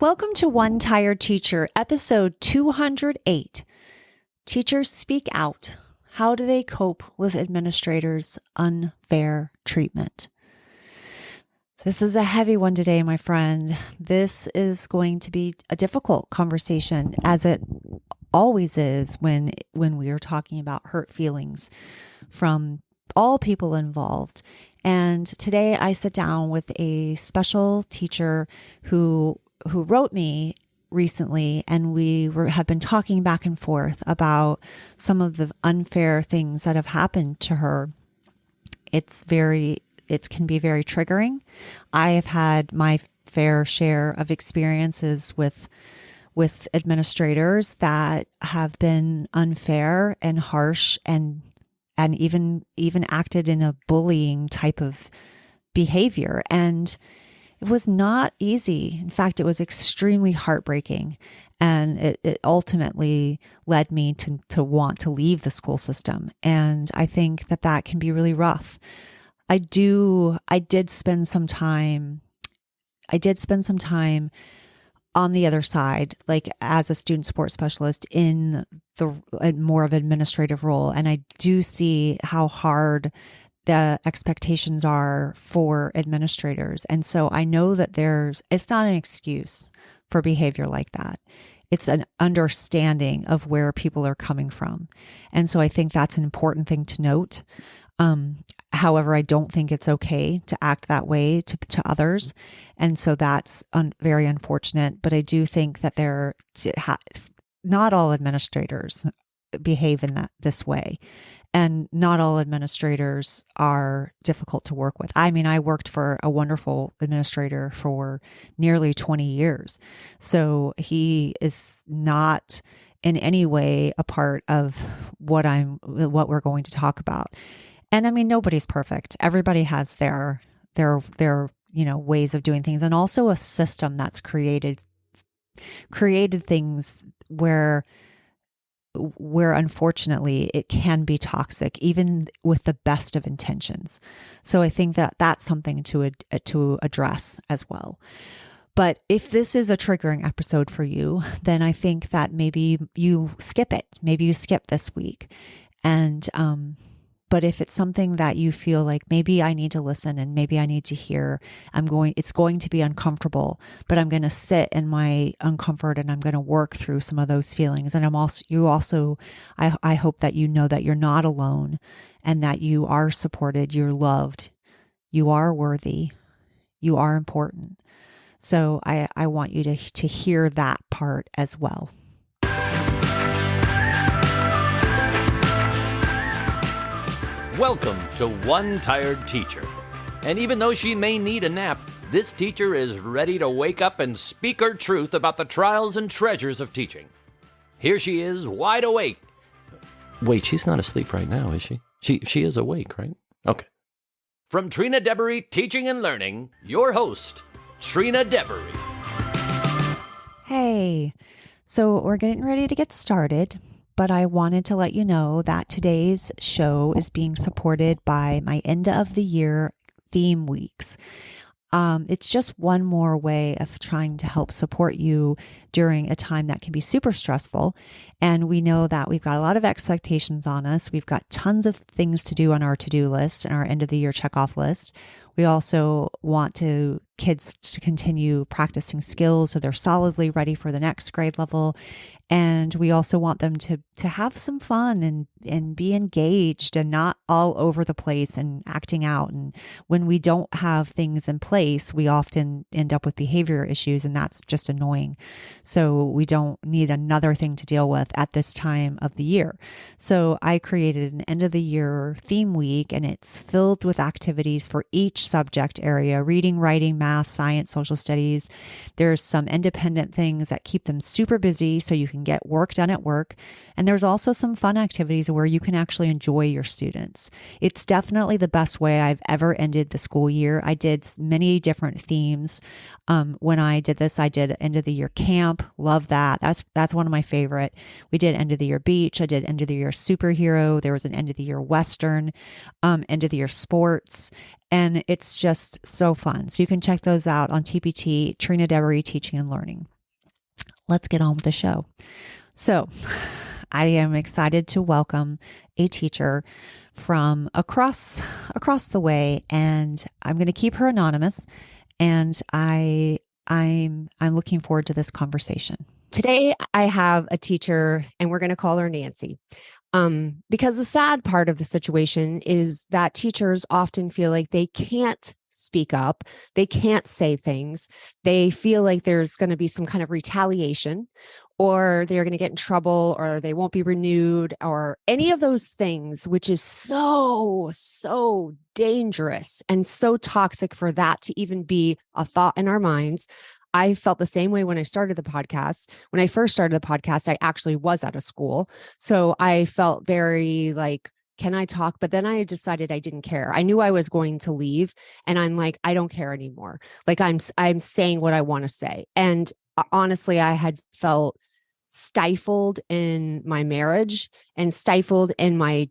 Welcome to One Tired Teacher, episode 208. Teachers speak out. How do they cope with administrators' unfair treatment? This is a heavy one today, my friend. This is going to be a difficult conversation, as it always is when we are talking about hurt feelings from all people involved. And today I sit down with a special teacher who wrote me recently, and we have been talking back and forth about some of the unfair things that have happened to her. It can be very triggering. I have had my fair share of experiences with administrators that have been unfair and harsh and even acted in a bullying type of behavior. And it was not easy. In fact, it was extremely heartbreaking. And it ultimately led me to want to leave the school system. And I think that can be really rough. I did spend some time on the other side, like as a student support specialist in more of an administrative role. And I do see how hard the expectations are for administrators. And so I know that it's not an excuse for behavior like that. It's an understanding of where people are coming from. And so I think that's an important thing to note. However, I don't think it's okay to act that way to others. And so that's very unfortunate. But I do think that not all administrators behave in this way. And not all administrators are difficult to work with. I mean, I worked for a wonderful administrator for nearly 20 years. So he is not in any way a part of what we're going to talk about. And I mean, nobody's perfect. Everybody has their ways of doing things, and also a system that's created things where unfortunately it can be toxic, even with the best of intentions. So I think that that's something to address as well. But if this is a triggering episode for you, then I think that maybe you skip it. Maybe you skip this week. And but if it's something that you feel like maybe I need to listen and maybe I need to hear, it's going to be uncomfortable, but I'm going to sit in my uncomfort and I'm going to work through some of those feelings. And I hope that you know that you're not alone and that you are supported, you're loved, you are worthy, you are important. So I want you to hear that part as well. Welcome to One Tired Teacher. And even though she may need a nap, this teacher is ready to wake up and speak her truth about the trials and treasures of teaching. Here she is, wide awake. Wait, she's not asleep right now, is she? She is awake, right? Okay. From tdeboree Teaching and Learning, your host, tdeboree. Hey, so we're getting ready to get started. But I wanted to let you know that today's show is being supported by my end of the year theme weeks. It's just one more way of trying to help support you during a time that can be super stressful. And we know that we've got a lot of expectations on us. We've got tons of things to do on our to-do list and our end of the year checkoff list. We also want kids to continue practicing skills so they're solidly ready for the next grade level. And we also want them to have some fun and be engaged and not all over the place and acting out. And when we don't have things in place, we often end up with behavior issues, and that's just annoying. So we don't need another thing to deal with at this time of the year. So I created an end of the year theme week, and it's filled with activities for each subject area: reading, writing, math, science, social studies. There's some independent things that keep them super busy so you can get work done at work. And there's also some fun activities where you can actually enjoy your students. It's definitely the best way I've ever ended the school year. I did many different themes. When I did this, I did end of the year camp. Love that. That's one of my favorite. We did end of the year beach. I did end of the year superhero. There was an end of the year Western, end of the year sports. And it's just so fun. So you can check those out on TPT, Trina Deboree Teaching and Learning. Let's get on with the show. So I am excited to welcome a teacher from across the way, and I'm going to keep her anonymous. And I'm looking forward to this conversation. Today, I have a teacher, and we're going to call her Nancy. Because the sad part of the situation is that teachers often feel like they can't speak up. They can't say things. They feel like there's going to be some kind of retaliation, or they're going to get in trouble, or they won't be renewed, or any of those things, which is so dangerous and so toxic for that to even be a thought in our minds. I felt the same way when I started the podcast. When I first started the podcast, I actually was at a school. So I felt very like, can I talk? But then I decided I didn't care. I knew I was going to leave, and I'm like, I don't care anymore. Like I'm saying what I want to say. And honestly, I had felt stifled in my marriage and stifled in my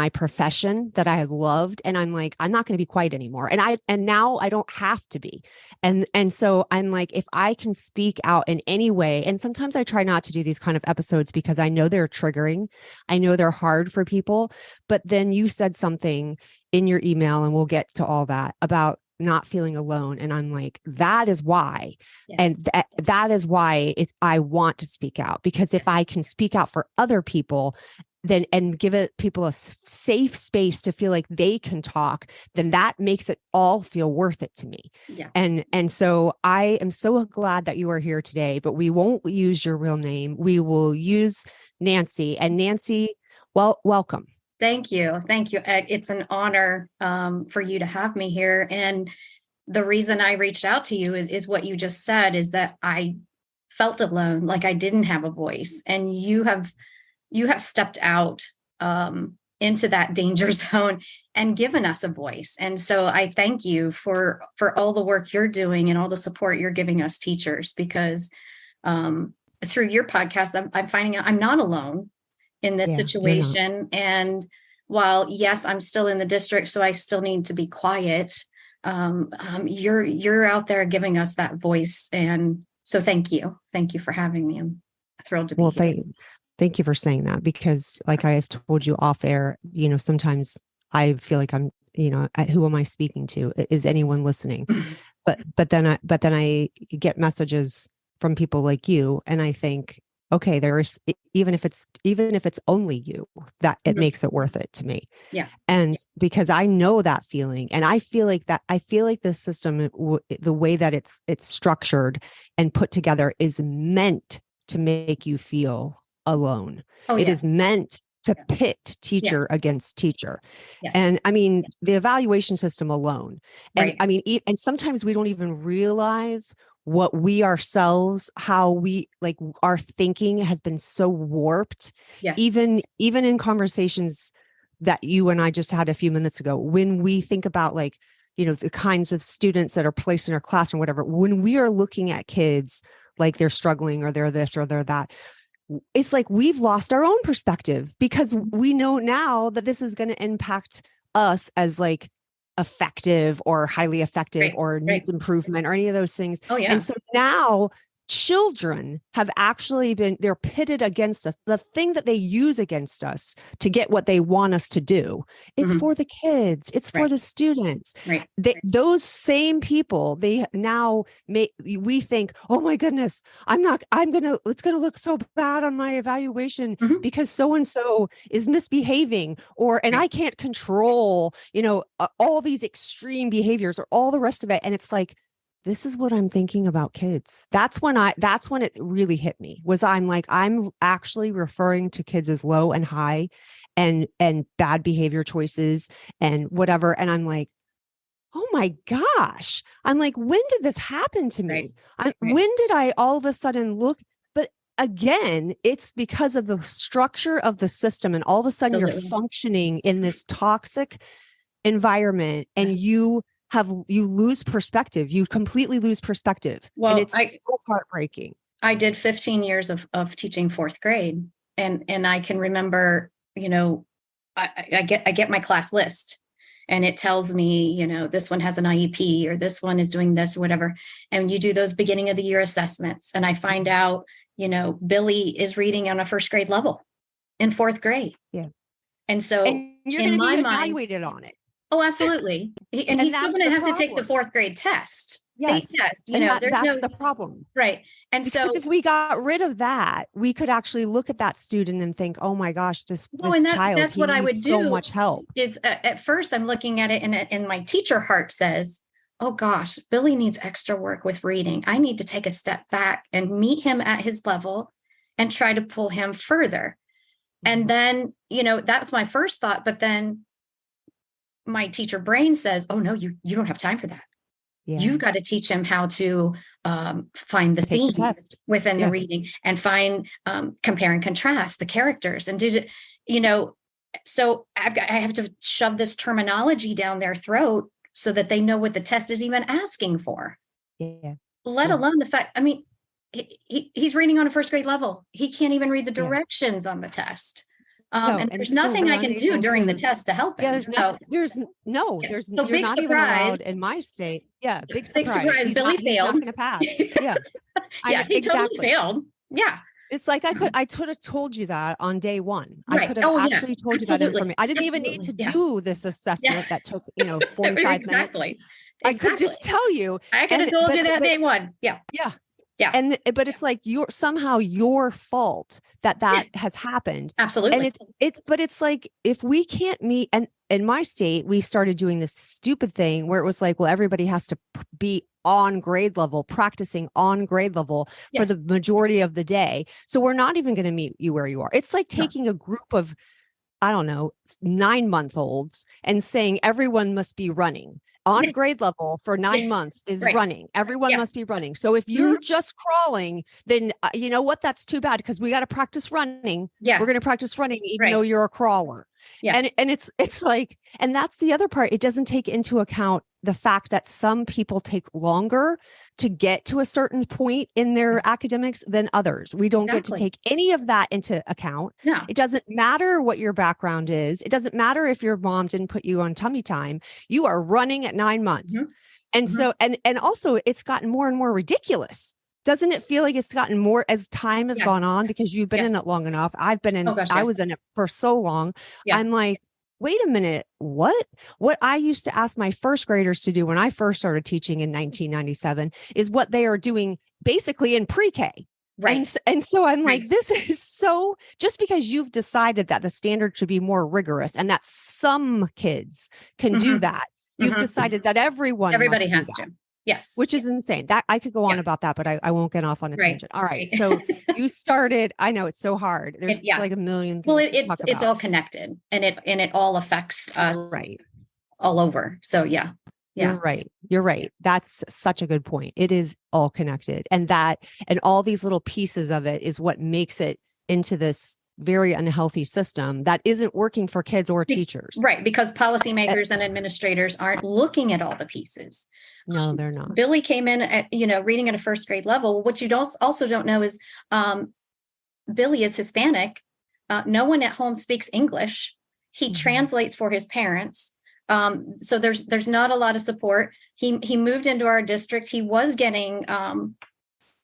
profession that I loved. And I'm like, I'm not going to be quiet anymore. And now I don't have to be. And so I'm like, if I can speak out in any way, and sometimes I try not to do these kind of episodes because I know they're triggering. I know they're hard for people, but then you said something in your email, and we'll get to all that, about not feeling alone. And I'm like, that is why. Yes. And that is why I want to speak out, because if I can speak out for other people, then, and give people a safe space to feel like they can talk, then that makes it all feel worth it to me. Yeah. And so I am so glad that you are here today, but we won't use your real name. We will use Nancy. And Nancy, well, welcome. Thank you. Thank you. It's an honor for you to have me here. And the reason I reached out to you is what you just said, is that I felt alone, like I didn't have a voice. And you have stepped out into that danger zone and given us a voice. And so I thank you for all the work you're doing and all the support you're giving us teachers, because through your podcast, I'm finding out I'm not alone in this situation. And while, yes, I'm still in the district, so I still need to be quiet, you're out there giving us that voice. And so thank you. Thank you for having me. I'm thrilled to be here. Thank you for saying that, because like I've told you off air, sometimes I feel like I'm, who am I speaking to? Is anyone listening? But then I get messages from people like you, and I think, okay, even if it's only you, that it makes it worth it to me. Yeah. And because I know that feeling, and I feel like the system, the way that it's structured and put together, is meant to make you feel alone. It is meant to pit teacher against teacher. Yes. And I mean, the evaluation system alone. And I mean, and sometimes we don't even realize what we ourselves, how we, like, our thinking has been so warped. Yes. Even in conversations that you and I just had a few minutes ago, when we think about, like, the kinds of students that are placed in our class or whatever, when we are looking at kids like they're struggling or they're this or they're that, it's like we've lost our own perspective, because we know now that this is going to impact us as like effective or highly effective or needs improvement or any of those things. Oh, yeah. And so now children have actually they're pitted against us. The thing that they use against us to get what they want us to do, it's for the kids, it's for the students. Those same people, we think, oh my goodness, it's going to look so bad on my evaluation because so-and-so is misbehaving, and I can't control, all these extreme behaviors or all the rest of it. And it's like, this is what I'm thinking about kids. That's when it really hit me, was I'm like, I'm actually referring to kids as low and high and bad behavior choices and whatever. And I'm like, oh my gosh. I'm like, when did this happen to me? When did I all of a sudden look? But again, it's because of the structure of the system. And all of a sudden you're functioning in this toxic environment, and you lose perspective. You completely lose perspective. Well, and it's so heartbreaking. I did 15 years of teaching fourth grade. And I can remember, I get my class list, and it tells me, this one has an IEP or this one is doing this or whatever. And you do those beginning of the year assessments. And I find out, Billy is reading on a first grade level in fourth grade. Yeah. And so and you're in going to my be mind, evaluated on it. oh, absolutely. And he's still that's going to the have to take the problem. fourth grade test. Yes. State test. And There's that's the problem. right. And Because so if we got rid of that, we could actually look at that student and think, oh my gosh, this child, that's he what I needs would so do much help. is at first I'm looking at it and my teacher heart says, oh gosh, Billy needs extra work with reading. I need to take a step back and meet him at his level and try to pull him further. And then, that's my first thought. But then my teacher brain says, oh no, you don't have time for that. Yeah. You've got to teach him how to find the theme within the reading and find, compare and contrast the characters and so I have to shove this terminology down their throat so that they know what the test is even asking for. Yeah. Let alone the fact, he's reading on a first grade level. He can't even read the directions on the test. And there's nothing I can do during the test to help him. You're not even allowed in my state. Yeah. Big surprise. Billy failed. He's not going to pass. Yeah. He totally failed. Yeah. It's like I could have told you that on day one. Right. I could have actually told you that information. I didn't even need to do this assessment that took 45 minutes. I could just tell you. I could have told you that day one. Yeah. Yeah. Yeah. But it's like somehow your fault that has happened. Absolutely. And it's like, if we can't meet, and in my state, we started doing this stupid thing where it was like, well, everybody has to be on grade level, practicing on grade level for the majority of the day. So we're not even going to meet you where you are. It's like taking a group of, I don't know, 9-month-olds and saying everyone must be running on grade level for 9 months is running. Everyone must be running. So if you're just crawling, then you know what? That's too bad because we got to practice running. Yeah. We're going to practice running even though you're a crawler. Yeah. And it's like, and that's the other part. It doesn't take into account the fact that some people take longer to get to a certain point in their academics than others. We don't get to take any of that into account. No. It doesn't matter what your background is. It doesn't matter if your mom didn't put you on tummy time. You are running at 9 months. Mm-hmm. And so, and also it's gotten more and more ridiculous. Doesn't it feel like it's gotten more as time has gone on because you've been in it long enough? I've been in, I was in it for so long. Yeah. I'm like, wait a minute, what I used to ask my first graders to do when I first started teaching in 1997 is what they are doing basically in pre-K. Right. And so I'm like, this is so, just because you've decided that the standard should be more rigorous and that some kids can do that, you've decided that everybody has to. Yes. Which is insane. That I could go on about that, but I won't get off on a tangent. All right. So you started, I know it's so hard. There's like a million things. Well, it's all connected and it all affects us all over. So yeah. You're right. That's such a good point. It is all connected. And all these little pieces of it is what makes it into this very unhealthy system that isn't working for kids or teachers. Right. Because policymakers and administrators aren't looking at all the pieces. No, they're not. Billy came in at, reading at a first grade level. What you also don't know is Billy is Hispanic. No one at home speaks English. He translates for his parents. So there's not a lot of support. He moved into our district. He was getting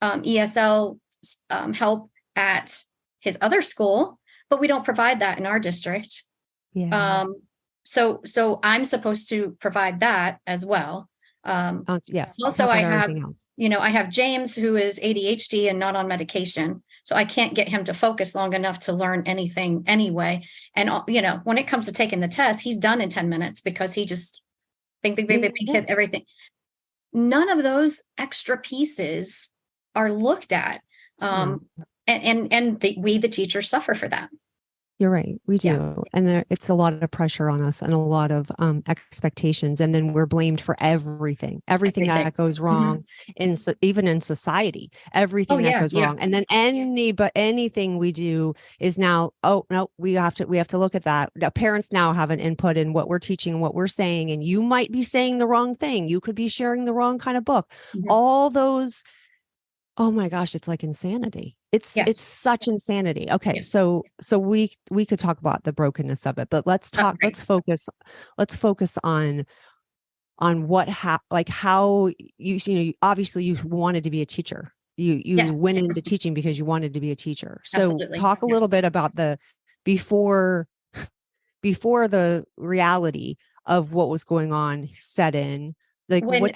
ESL help at his other school, but we don't provide that in our district. Yeah. So I'm supposed to provide that as well. Yes. Also, I have James who is ADHD and not on medication. So I can't get him to focus long enough to learn anything anyway. And, when it comes to taking the test, he's done in 10 minutes because he just bing, hit everything. None of those extra pieces are looked at. And we, the teachers, suffer for that. You're right. We do. Yeah. And it's a lot of pressure on us and a lot of expectations. And then we're blamed for everything that goes wrong even in society, everything that goes wrong. And then anything we do is now, oh no, we have to look at that. Now, parents now have an input in what we're teaching, what we're saying, and you might be saying the wrong thing. You could be sharing the wrong kind of book. All those Oh my gosh, it's like insanity. Yeah. It's such insanity. Okay, Yeah. so we could talk about the brokenness of it, but Okay. let's focus on what like how obviously you wanted to be a teacher. You Yes. went into teaching because you wanted to be a teacher. So Absolutely. talk a Yeah. little bit about the before before the reality of what was going on set in. Like When why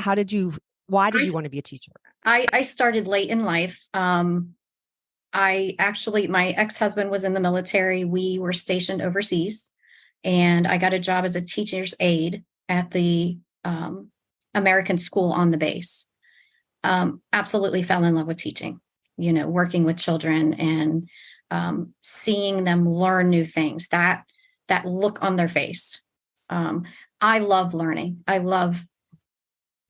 did I you want to be a teacher? I started late in life. I actually, my ex-husband was in the military. We were stationed overseas, and I got a job as a teacher's aide at the American school on the base. Absolutely fell in love with teaching, working with children and seeing them learn new things, that look on their face. Um, I love learning. I love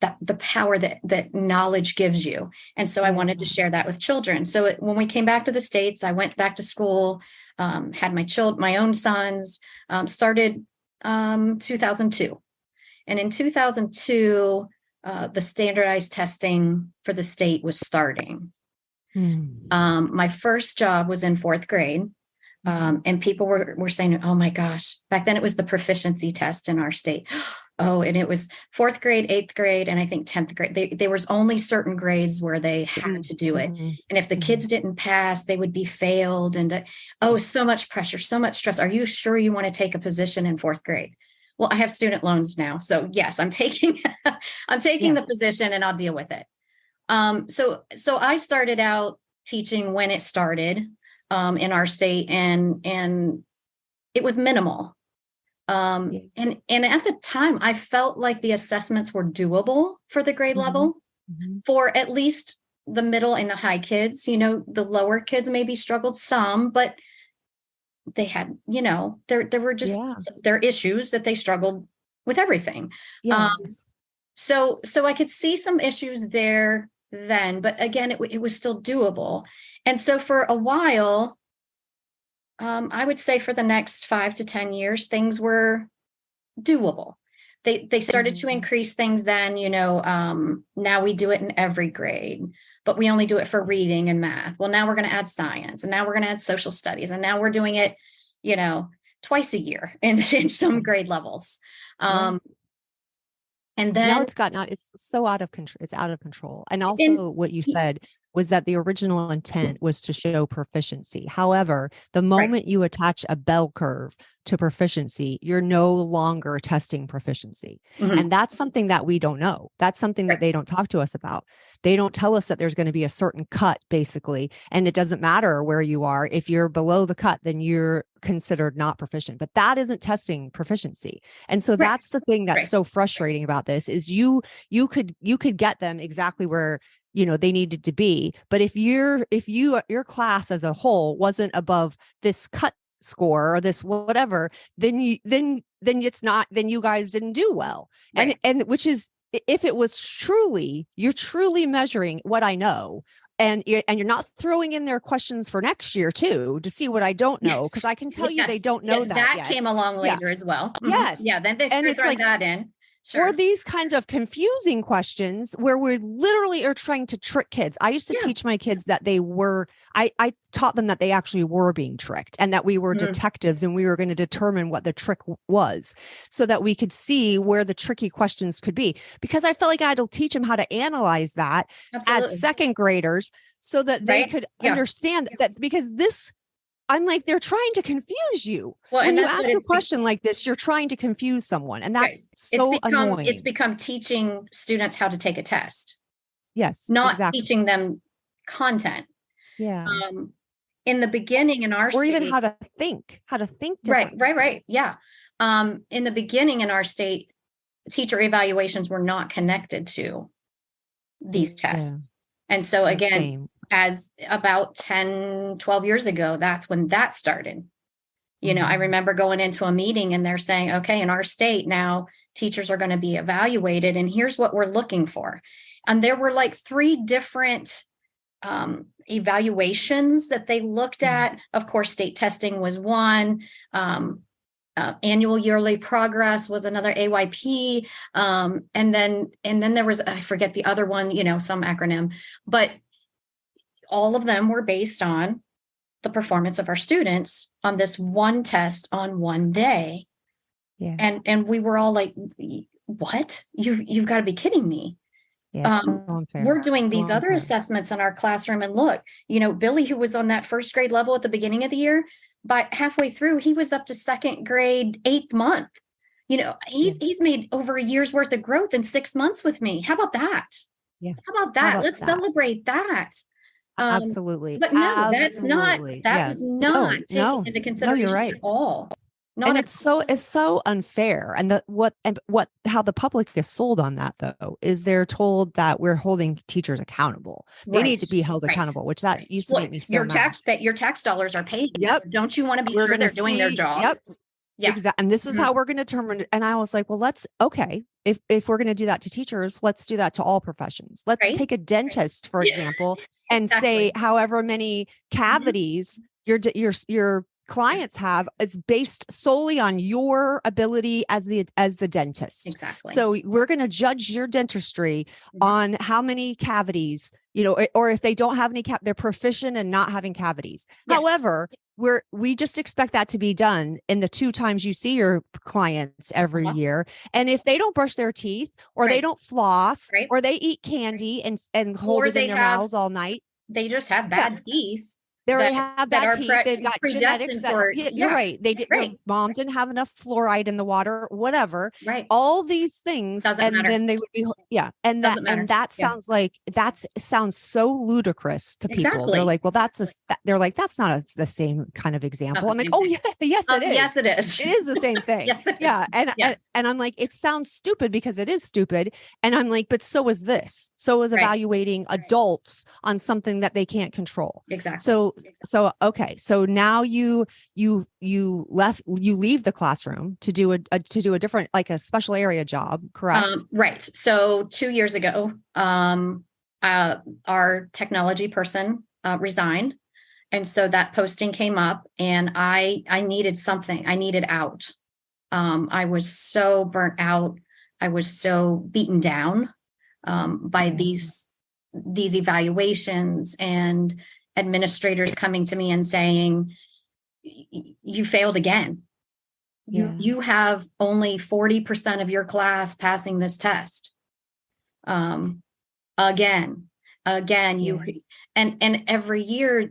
that the power that knowledge gives you. And so I Yeah. wanted to share that with children. So when we came back to the States, I went back to school, had my own sons, started 2002. And in 2002, the standardized testing for the state was starting. My first job was in fourth grade. And people were saying, oh my gosh, back then it was the proficiency test in our state. Oh, and it was fourth grade, eighth grade, and I think 10th grade. There was only certain grades where they had to do it. Mhm. And if the kids didn't pass, they would be failed. And oh, so much pressure, so much stress. Are you sure you want to take a position in fourth grade? Well, I have student loans now. So yes, I'm taking I'm taking Yes. the position and I'll deal with it. So I started out teaching when it started in our state, and it was minimal. Yeah. And at the time, I felt like the assessments were doable for the grade Mhm. level Mhm. for at least the middle and the high kids. The lower kids maybe struggled some, but they had, there were just Yeah. their issues that they struggled with everything. Um, Yes. so I could see some issues there then, but again, it was still doable. And so for a while, I would say for the next 5 to 10 years, things were doable. They started to Mhm. increase things then, now we do it in every grade, but we only do it for reading and math. Well, now we're going to add science, and now we're going to add social studies, and now we're doing it, twice a year in some grade levels. Yeah. Um, and Now then it's so out of control. It's out of control. And in also what you said was that the original intent was to show proficiency. However, the right. moment you attach a bell curve to proficiency, you're no longer testing proficiency. Mhm. And that's something that we don't know. That's something that Right. they don't talk to us about. They don't tell us that there's going to be a certain cut, basically. And it doesn't matter where you are. If you're below the cut, then you're considered not proficient. But that isn't testing proficiency. And so Right. that's the thing that's Right. so frustrating about this is you could get them exactly where they needed to be, but if your class as a whole wasn't above this cut score or this whatever, then it's not, then you guys didn't do well. Right. And which is, if it was truly, you're truly measuring what I know, and you're not throwing in their questions for next year too to see what I don't know, because Yes. I can tell you they Yes. don't know Yes. that That yet. came along Yeah. later as well. Yeah. Yes. Then they And started it's throwing like, that in. or Sure. these kinds of confusing questions where we literally are trying to trick kids. I used to Yeah. teach my kids that I taught them that they actually were being tricked, and that we were Mhm. detectives, and we were going to determine what the trick was so that we could see where the tricky questions could be. Because I felt like I had to teach them how to analyze that as Absolutely. second graders so that they Right. could Yeah. understand that, because I'm like, they're trying to confuse you. Well, When and you that's what ask a question like this, you're trying to confuse someone. And right. that's so It's annoying. become teaching students how to take a test, Yes, not exactly. teaching them content. Yeah. Um, in the beginning in our Or even state, how to think right, differently. right. Yeah. In the beginning in our state, teacher evaluations were not connected to these Yeah. tests. And so The again, same. as about 10, 12 years ago, that's when that started. I Mhm. remember going into a meeting and they're saying, okay, in our state now, teachers are going to be evaluated, and here's what we're looking for. And there were like 3 different evaluations that they looked at. Of course, state testing was one. Annual yearly progress was another, AYP, and then there was, I forget the other one, some acronym, but all of them were based on the performance of our students on this one test on one day. Yeah. And we were all like, what? You've got to be kidding me. Yeah. So unfair. We're doing So these other unfair. assessments in our classroom, and look, Billy, who was on that first grade level at the beginning of the year, by halfway through, he was up to second grade, 8th month. He's made over a year's worth of growth in 6 months with me. How about that? Yeah. How about that? Let's celebrate that. Absolutely. But no, that's not, that was not taken into consideration you're right. at all. And it's so unfair. And how the public is sold on that, though, is they're told that we're holding teachers accountable. They need to be held accountable, which that used to make me so mad. Your tax dollars are paid. Yep. Don't you want to be sure they're doing their job? Yep. Yeah. Exactly. And this is how we're going to determine it. And I was like, well, if we're going to do that to teachers, let's do that to all professions. Let's take a dentist, for example, and say however many cavities your clients have is based solely on your ability as the dentist. Exactly. So we're going to judge your dentistry on how many cavities, or if they don't have any they're proficient in not having cavities. Yes. However, we just expect that to be done in the 2 times you see your clients every year. And if they don't brush their teeth, or they don't floss, or they eat candy and hold it in their mouths all night, they just have bad teeth. They already have bad teeth. They've got genetics. You're right. They did. Their mom didn't have enough fluoride in the water, whatever. Right. All these things, doesn't matter. Then they would be, and that sounds like sounds so ludicrous to people. Exactly. They're like, well, that's the same kind of example. I'm like, oh yeah, yes, it is. Yes, it is. It is the same thing. Yes, it yeah. is. And I'm like, it sounds stupid because it is stupid. And I'm like, but so is this. So is evaluating adults on something that they can't control. Exactly. So okay. So now you leave the classroom to do a different, like a special area job, correct? Right. So 2 years ago, our technology person resigned. And so that posting came up, and I needed something. I needed out. I was so burnt out. I was so beaten down by these evaluations and administrators coming to me and saying, you failed again. You have only 40% of your class passing this test. Again, and every year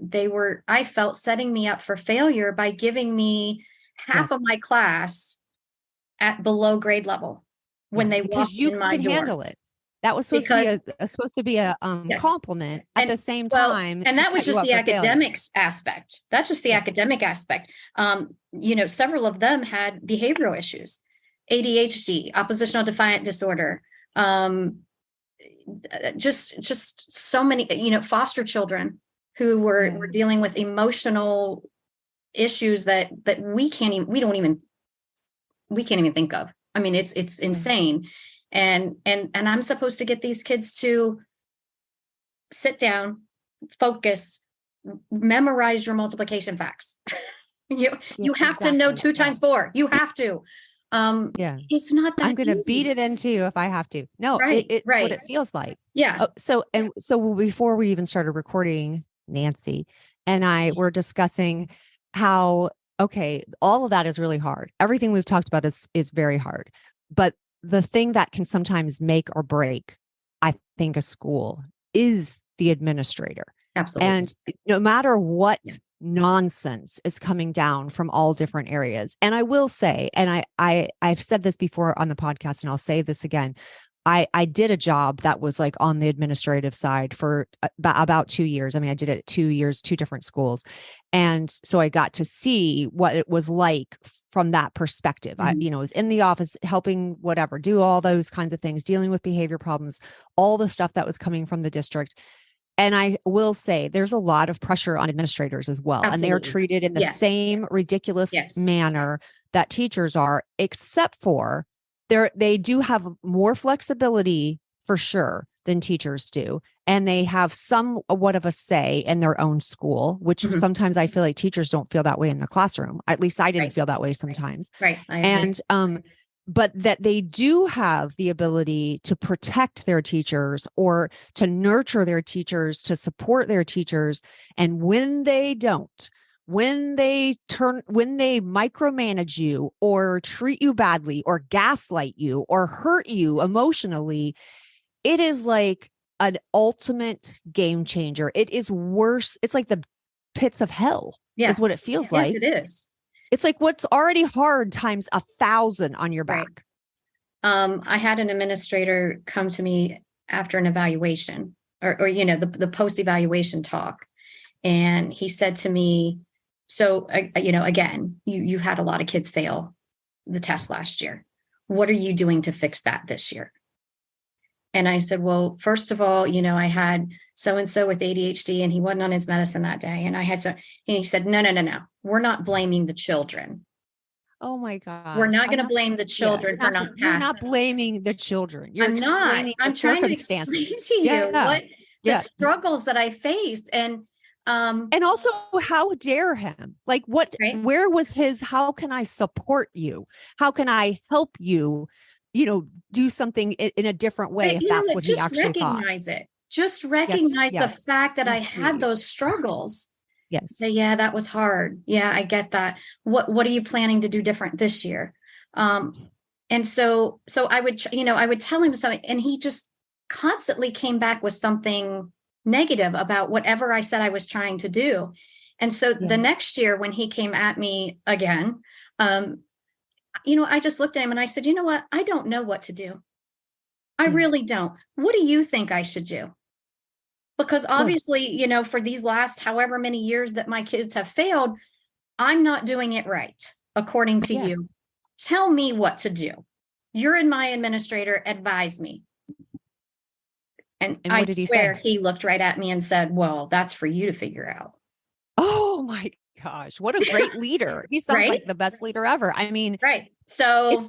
I felt setting me up for failure by giving me half of my class at below grade level when they walked in my door. You could handle it. That was supposed to be a compliment at the same time. And that was just the academics aspect. That's just the academic aspect. Several of them had behavioral issues, ADHD, oppositional defiant disorder, just so many, foster children who were dealing with emotional issues that we can't even think of. I mean, it's insane. And I'm supposed to get these kids to sit down, focus, memorize your multiplication facts. You have to know 2 times 4. You have to. It's not that I'm going to beat it into you if I have to. No, it's what it feels like. Yeah. So before we even started recording, Nancy and I were discussing how, all of that is really hard. Everything we've talked about is very hard. But the thing that can sometimes make or break, I think, a school is the administrator. Absolutely. And no matter what nonsense is coming down from all different areas. And I will say, and I've said this before on the podcast, and I'll say this again. I did a job that was like on the administrative side for about 2 years. I mean, I did it 2 years, 2 different schools. And so I got to see what it was like from that perspective. Mm-hmm. I was in the office helping whatever, do all those kinds of things, dealing with behavior problems, all the stuff that was coming from the district. And I will say there's a lot of pressure on administrators as well. Absolutely. And they're treated in the same ridiculous manner that teachers are, except for they do have more flexibility for sure than teachers do. And they have somewhat of a say in their own school, which sometimes I feel like teachers don't feel that way in the classroom. At least I didn't feel that way sometimes. Right. And but that they do have the ability to protect their teachers or to nurture their teachers, to support their teachers. And when they don't, when they micromanage you or treat you badly or gaslight you or hurt you emotionally, it is like an ultimate game changer. It is worse. It's like the pits of hell is what it feels like. Yes, it is. It's like what's already hard times 1,000 on your back. Right. I had an administrator come to me after an evaluation or the post-evaluation talk. And he said to me, so, again, you've had a lot of kids fail the test last year. What are you doing to fix that this year? And I said, well, first of all, I had so-and-so with ADHD and he wasn't on his medicine that day. And and he said, no. We're not blaming the children. Oh my God. We're not going to blame the children for not passing. You're not blaming the children. I'm trying to explain to you what the struggles that I faced. And also, how dare him? Like where was his, how can I support you? How can I help you? Do something in a different way, if that's what he actually thought. Just recognize the fact that I had those struggles. Yes. Yeah, that was hard. Yeah, I get that. What are you planning to do different this year? And so I would tell him something, and he just constantly came back with something negative about whatever I said I was trying to do. And so the next year when he came at me again, I just looked at him and I said, you know what? I don't know what to do. I really don't. What do you think I should do? Because obviously, for these last however many years that my kids have failed, I'm not doing it right, according to you. Tell me what to do. You're my administrator. Advise me. And I swear he looked right at me and said, well, that's for you to figure out. Oh my gosh, what a great leader. He sounds like the best leader ever. I mean, so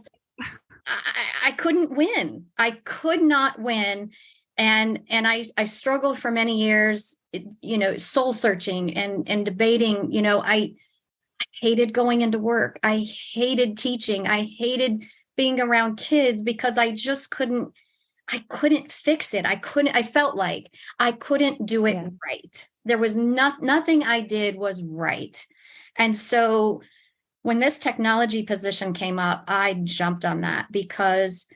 I couldn't win. I could not win. And I struggled for many years, soul searching and debating. I hated going into work. I hated teaching. I hated being around kids because I just couldn't fix it. I felt like I couldn't do it right. There was nothing I did was right. And so when this technology position came up, I jumped on that because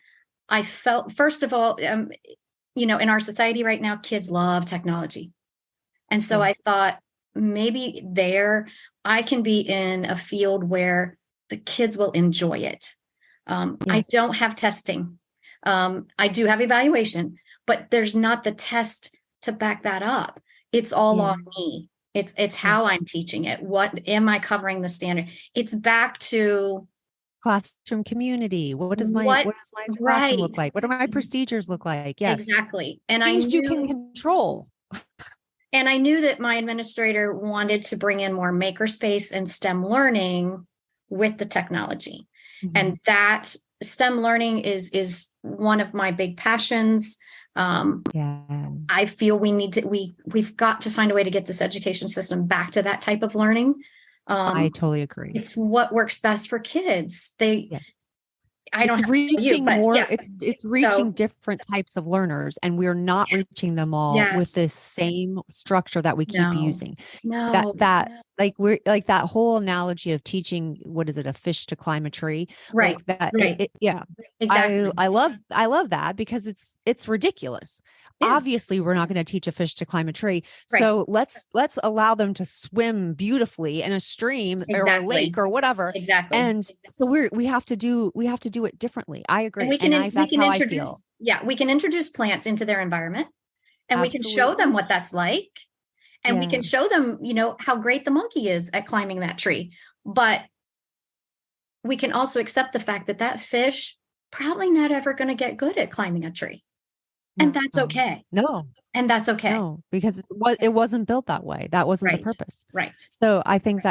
I felt, first of all, in our society right now, kids love technology. And so I thought maybe I can be in a field where the kids will enjoy it. I don't have testing. I do have evaluation, but there's not the test to back that up. It's all on me. It's how I'm teaching it. What am I covering the standard? It's back to classroom community. What does my classroom look like? What do my procedures look like? Yes, exactly. And things you can control. And I knew that my administrator wanted to bring in more makerspace and STEM learning with the technology. And that STEM learning is one of my big passions. I feel we've got to find a way to get this education system back to that type of learning. I totally agree. It's what works best for kids. It's reaching different types of learners, and we're not reaching them all with this same structure that we keep using. That whole analogy of teaching, what is it, a fish to climb a tree? Right. Like that. Exactly. I love that because it's ridiculous. Yeah. Obviously, we're not going to teach a fish to climb a tree. Right. So let's allow them to swim beautifully in a stream or a lake or whatever. Exactly. And so we have to do it differently. I agree. That's how I feel. Yeah, we can introduce plants into their environment, and we can show them what that's like, and we can show them, how great the monkey is at climbing that tree. But we can also accept the fact that fish probably not ever going to get good at climbing a tree. And that's okay. No, And that's okay. No, because it wasn't built that way. That wasn't the Right. purpose. Right. So I think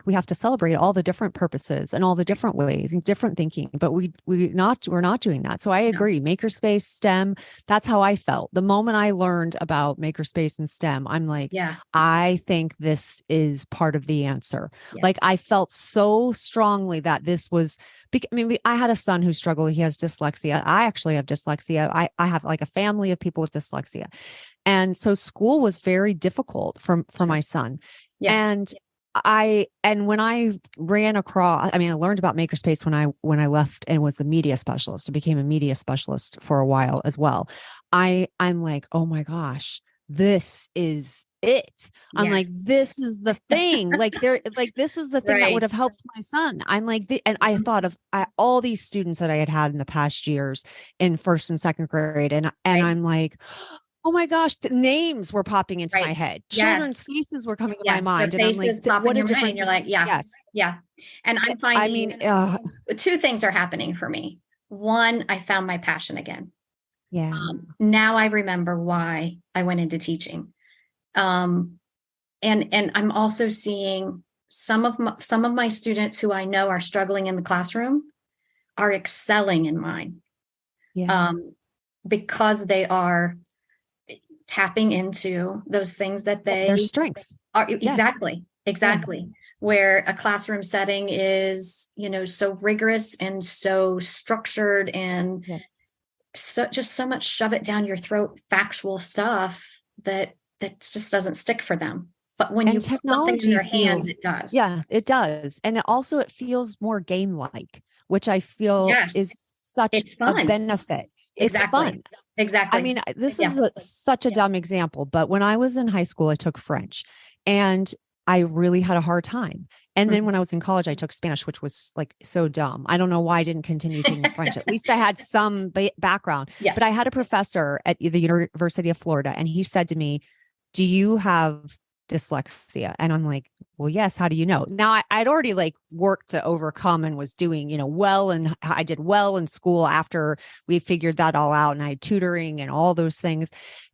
we have to celebrate all the different purposes and all the different ways and different thinking, but we're not doing that. So I No. agree. Makerspace, STEM, that's how I felt. The moment I learned about makerspace and STEM, I'm like, Yeah. I think this is part of the answer. Yeah. Like I felt so strongly that this was, I mean, I had a son who struggled. He has dyslexia. I actually have dyslexia. I have like a family of people with dyslexia. And so school was very difficult for my son. Yeah. And when I ran across, I mean, I learned about Makerspace when I left and was the media specialist. I became a media specialist for a while as well. I'm like, oh my gosh, this is it. I'm like, Yes. this is the thing. This is the thing that would Right. have helped my son. I'm like, and I thought of all these students that I had in the past years in first and second grade, and Right. I'm like, oh my gosh, the names were popping into my Right. head. Yes. Children's faces were coming to my Yes. mind. Their And I'm like, faces pop in what a your mind, difference. and you're like, yeah, Yes. yeah. And I'm I mean, finding two things are happening for me. One, I found my passion again. yeah. Now I remember why I went into teaching. And I'm also seeing some of my students who I know are struggling in the classroom are excelling in mine. Yeah. Because they are tapping into those things that Their they strengths. are. Yes. Exactly. Where a classroom setting is, so rigorous and so structured and so much shove it down your throat, factual stuff that just doesn't stick for them. But when you put something in their hands, it does. Yeah, it does. And it feels more game-like, which I feel is such a benefit. Exactly. It's fun. Exactly. I mean, this is such a dumb example, but when I was in high school, I took French and I really had a hard time. And then when I was in college, I took Spanish, which was like so dumb. I don't know why I didn't continue taking French. At least I had some background. Yeah. But I had a professor at the University of Florida, and he said to me, do you have dyslexia? And I'm like, well, yes. How do you know? Now I'd already like worked to overcome and was doing, well, and I did well in school after we figured that all out, and I had tutoring and all those things.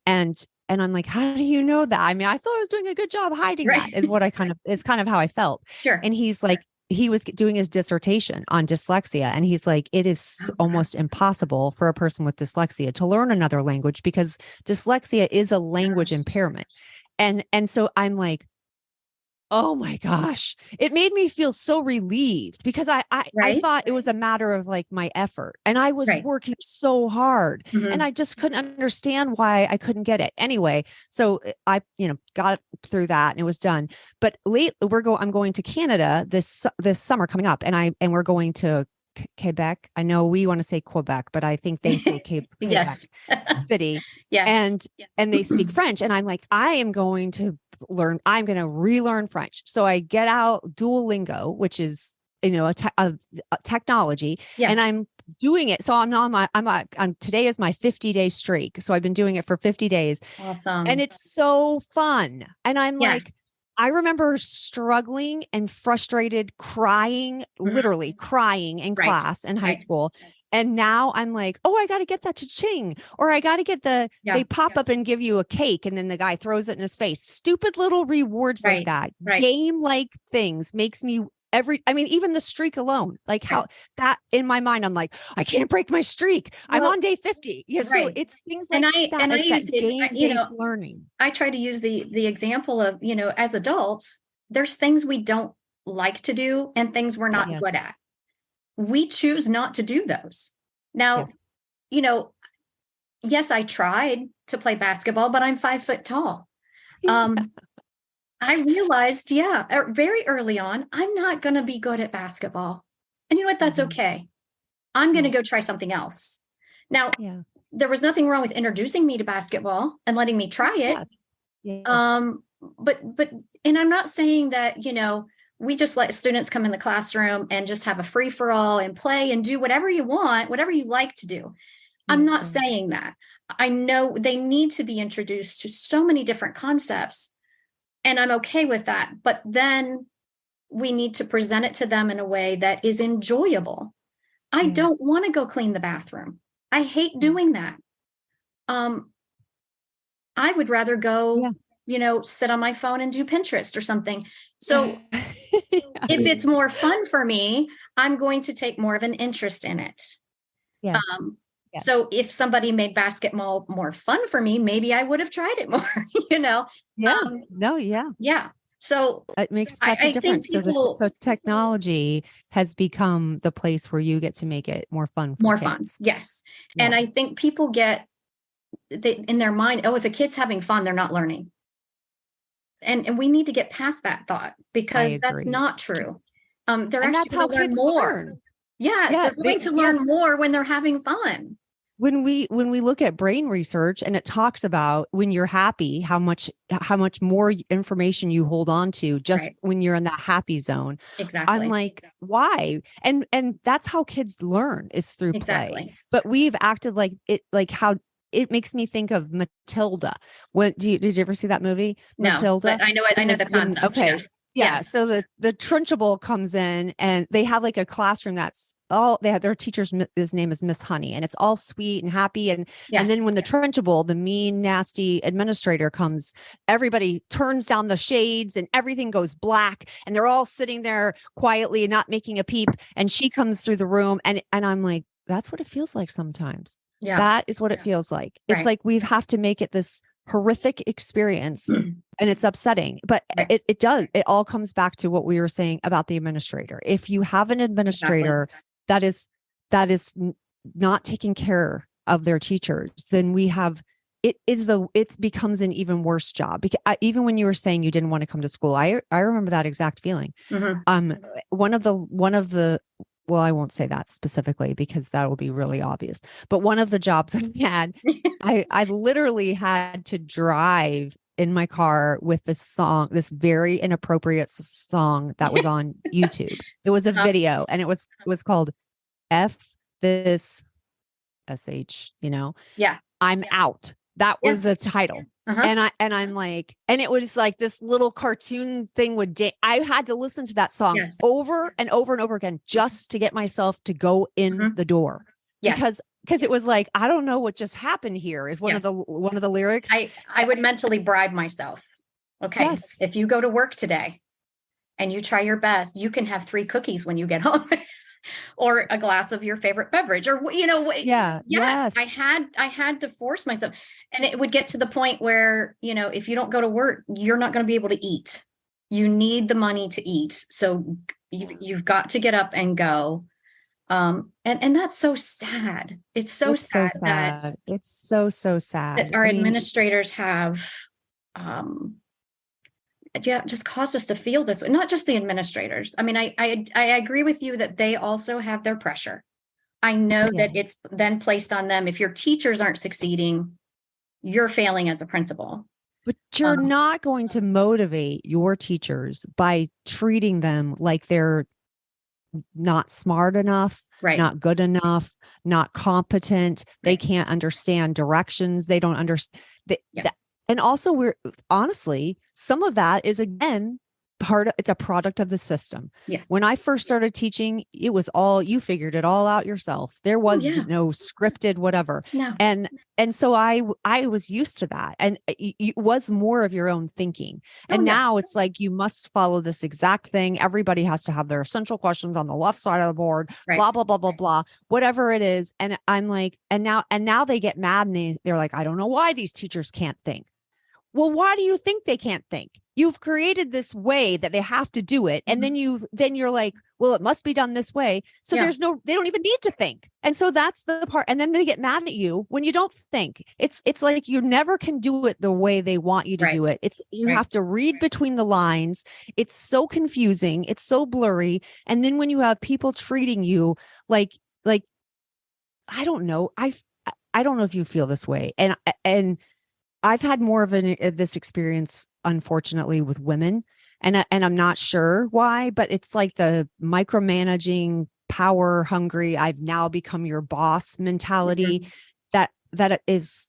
And I'm like, how do you know that? I mean, I thought I was doing a good job hiding that is kind of how I felt. Sure. And he's like, he was doing his dissertation on dyslexia. And he's like, it is almost impossible for a person with dyslexia to learn another language because dyslexia is a language impairment. And so I'm like, oh my gosh, it made me feel so relieved because I thought it was a matter of like my effort, and I was working so hard and I just couldn't understand why I couldn't get it. Anyway, so I, got through that and it was done. But I'm going to Canada this summer coming up, and we're going to Quebec. I know we want to say Quebec, but I think they say Quebec City. And they speak French. And I'm like, I'm going to relearn French. So I get out Duolingo, which is, a technology, and I'm doing it. So I'm today is my 50-day streak. So I've been doing it for 50 days. Awesome. And it's so fun. And I'm like, I remember struggling and frustrated, literally crying in class in high school. And now I'm like, oh, I got to get that cha-ching, or I got to get they pop up and give you a cake and then the guy throws it in his face. Stupid little rewards like that. Game-like things makes me even the streak alone, like how that in my mind, I'm like, I can't break my streak. I'm on day 50. Yeah. So it's things like that. And I use game-based learning. I try to use the example of, as adults, there's things we don't like to do and things we're not good at. We choose not to do those. Now, yes, I tried to play basketball, but I'm 5 foot tall. I realized, very early on, I'm not going to be good at basketball. And you know what? That's okay. I'm going to go try something else. Now, there was nothing wrong with introducing me to basketball and letting me try it. But and I'm not saying that, we just let students come in the classroom and just have a free for all and play and do whatever you want, whatever you like to do. I'm not saying that. I know they need to be introduced to so many different concepts, and I'm okay with that. But then we need to present it to them in a way that is enjoyable. I don't want to go clean the bathroom. I hate doing that. I would rather go, Yeah. sit on my phone and do Pinterest or something. So Yeah. if it's more fun for me, I'm going to take more of an interest in it. Yes. Yes. So if somebody made basketball more fun for me, maybe I would have tried it more, Yeah. No, yeah. Yeah. So It makes such a I think difference. So people so technology has become the place where you get to make it more fun for more fun. kids. Yes. Yeah. And I think people get in their mind, oh, if a kid's having fun, they're not learning. And we need to get past that thought, because that's agree. not true. They're And actually that's how going to learn kids more. learn. Yes, Yeah, they're going to learn yes. more when they're having fun. When we look at brain research, and it talks about when you're happy, how much more information you hold on to just Right. when you're in that happy zone. Exactly. I'm like, why? And that's how kids learn, is through play. Exactly. But we've acted like it, like how it makes me think of Matilda. Did you ever see that movie? No, Matilda? but I know it. I know the concept. Okay. Yes. Yeah. Yes. So the Trunchbull comes in, and they have like a classroom that's all they have. Their teacher's his name is Miss Honey, and it's all sweet and happy. And Yes. then when the Trunchbull, the mean, nasty administrator comes, everybody turns down the shades and everything goes black, and they're all sitting there quietly and not making a peep. And she comes through the room, and I'm like, that's what it feels like sometimes. Yeah. That is what it feels like. It's Right. like we have to make it this horrific experience, and it's upsetting, but Right. it does. It all comes back to what we were saying about the administrator. If you have an administrator that is not taking care of their teachers, then it becomes an even worse job. Because even when you were saying you didn't want to come to school, I remember that exact feeling. One of the well, I won't say that specifically because that will be really obvious. But one of the jobs I had, I literally had to drive in my car with this song, this very inappropriate song that was on YouTube. It was a video, and it was called F this SH, Yeah. I'm out. That was the title. And I'm like, and it was like this little cartoon thing I had to listen to that song over and over and over again just to get myself to go in the door. Because it was like, I don't know what just happened here, is one of the lyrics. I would mentally bribe myself. Okay. Yes. If you go to work today and you try your best, you can have 3 cookies when you get home. Or a glass of your favorite beverage, or yes. I had to force myself, and it would get to the point where, if you don't go to work, you're not going to be able to eat. You need the money to eat, so you've got to get up and go. And that's so sad. It's so sad. That it's so sad that our administrators have just caused us to feel this way. Not just the administrators. I mean, I agree with you that they also have their pressure. I know that it's then placed on them. If your teachers aren't succeeding, you're failing as a principal. But you're not going to motivate your teachers by treating them like they're not smart enough, not good enough, not competent. They can't understand directions. They don't understand. And also, honestly, some of that is, again, it's a product of the system. Yes. When I first started teaching, it was you figured it all out yourself. There was no scripted whatever. No. And so I was used to that. And it was more of your own thinking. And now it's like, you must follow this exact thing. Everybody has to have their essential questions on the left side of the board, blah, blah, blah, blah, blah, whatever it is. And I'm like, and now they get mad, and they're like, I don't know why these teachers can't think. Well, why do you think they can't think? You've created this way that they have to do it. And then you're like, well, it must be done this way. So they don't even need to think. And so that's the part. And then they get mad at you when you don't think. It's like you never can do it the way they want you to do it. You have to read between the lines. It's so confusing. It's so blurry. And then when you have people treating you like, I don't know. I don't know if you feel this way. And I've had more of this experience, unfortunately, with women, and I'm not sure why, but it's like the micromanaging, power hungry, I've now become your boss mentality. That is,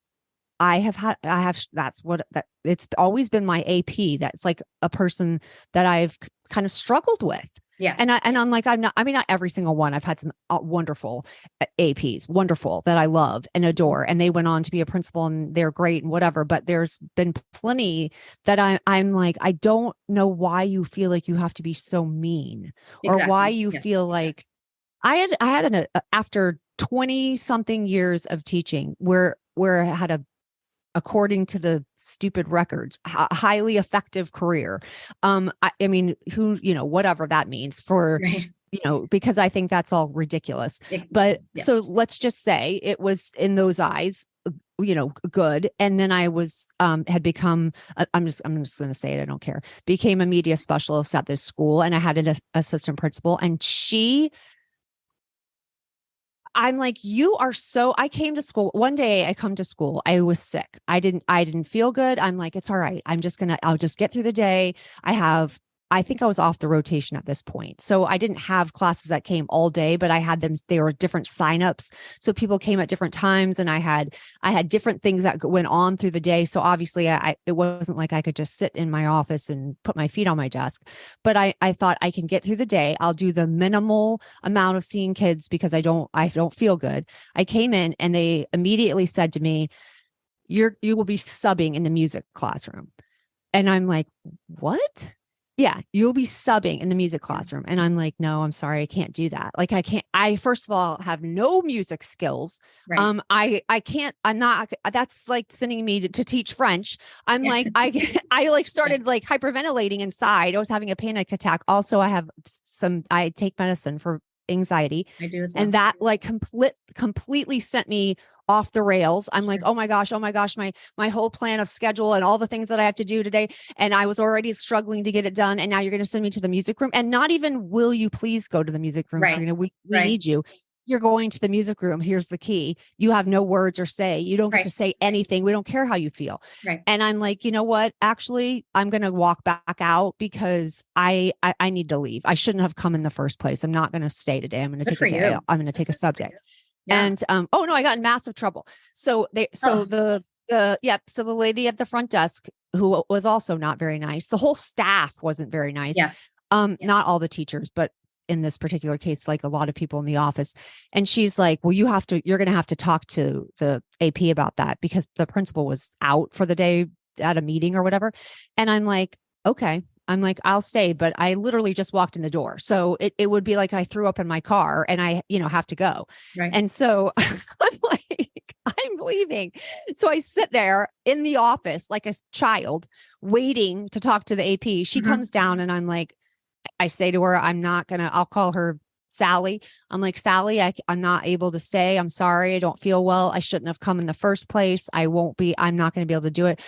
it's always been my AP. That's like a person that I've kind of struggled with. Yes. And I'm like, I'm not, I mean, not every single one. I've had some wonderful APs, wonderful, that I love and adore. And they went on to be a principal and they're great and whatever. But there's been plenty that I'm like, I don't know why you feel like you have to be so mean, or why you Yes. feel like I had after 20 something years of teaching where I had according to the stupid records, highly effective career. I mean, who, whatever that means for, Right. because I think that's all ridiculous. But so let's just say it was in those eyes, good. And then I was, had become, I'm just going to say it. I don't care. Became a media specialist at this school, and I had an assistant principal, and I'm like, I came to school one day. I come to school. I was sick. I didn't feel good. I'm like, it's all right. I'll just get through the day. I think I was off the rotation at this point. So I didn't have classes that came all day, but I had them. They were different signups. So people came at different times, and I had different things that went on through the day. So obviously it wasn't like I could just sit in my office and put my feet on my desk, but I thought I can get through the day. I'll do the minimal amount of seeing kids because I don't feel good. I came in and they immediately said to me, you will be subbing in the music classroom. And I'm like, what? Yeah, you'll be subbing in the music classroom. And I'm like, no, I'm sorry, I can't do that. Like, I first of all have no music skills. Right. I can't, I'm not, that's like sending me to teach French. I'm like, I like started like hyperventilating inside. I was having a panic attack. Also, I take medicine for anxiety. I do as well. And that like completely sent me off the rails. I'm like, oh my gosh, my whole plan of schedule and all the things that I have to do today. And I was already struggling to get it done. And now you're going to send me to the music room, and not even, will you please go to the music room, Right. Trina? We need you. You're going to the music room. Here's the key. You have no words or say. You don't get to say anything. We don't care how you feel. Right. And I'm like, you know what? Actually, I'm going to walk back out because I need to leave. I shouldn't have come in the first place. I'm not going to stay today. I'm going to take a day. I'm going to take a sub day. Yeah. And oh no, I got in massive trouble. So the lady at the front desk, who was also not very nice. The whole staff wasn't very nice. Yeah. Not all the teachers, but in this particular case, like a lot of people in the office. And she's like, well, you're going to have to talk to the AP about that because the principal was out for the day at a meeting or whatever. And I'm like, okay. I'm like, I'll stay, but I literally just walked in the door. So it would be like I threw up in my car and I, have to go. Right. And so I'm like, I'm leaving. So I sit there in the office like a child waiting to talk to the AP. She comes down and I'm like, I say to her, I'll call her Sally. I'm like, Sally, I'm not able to stay. I'm sorry. I don't feel well. I shouldn't have come in the first place. I'm not going to be able to do it.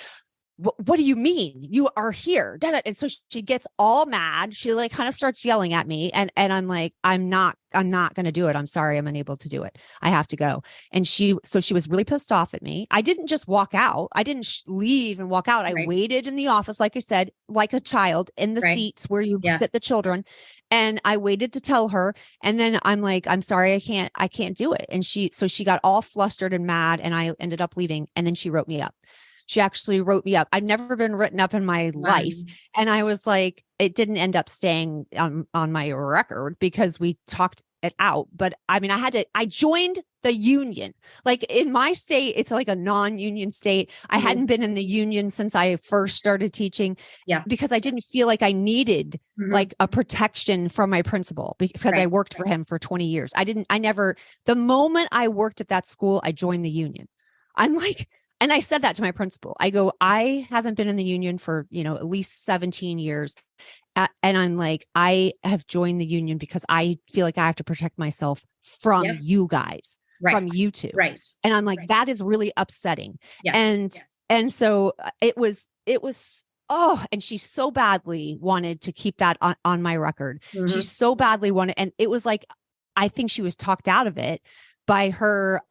What do you mean? You are here. And so she gets all mad. She like kind of starts yelling at me. And I'm like, I'm not going to do it. I'm sorry. I'm unable to do it. I have to go. And she was really pissed off at me. I didn't just walk out. I didn't leave and walk out. I waited in the office, like I said, like a child in the seats where you sit the children. And I waited to tell her. And then I'm like, I'm sorry, I can't do it. And she got all flustered and mad, and I ended up leaving. And then she wrote me up. She actually wrote me up. I'd never been written up in my life. And I was like, it didn't end up staying on my record because we talked it out. But I mean, I joined the union. Like in my state, it's like a non-union state. I hadn't been in the union since I first started teaching because I didn't feel like I needed like a protection from my principal because I worked for him for 20 years. The moment I worked at that school, I joined the union. I'm like, and I said that to my principal. I go, I haven't been in the union for, at least 17 years. And I'm like, I have joined the union because I feel like I have to protect myself from you guys, from you two. Right. And I'm like, that is really upsetting. Yes. And so it was, and she so badly wanted to keep that on my record. She so badly wanted, and it was like, I think she was talked out of it by her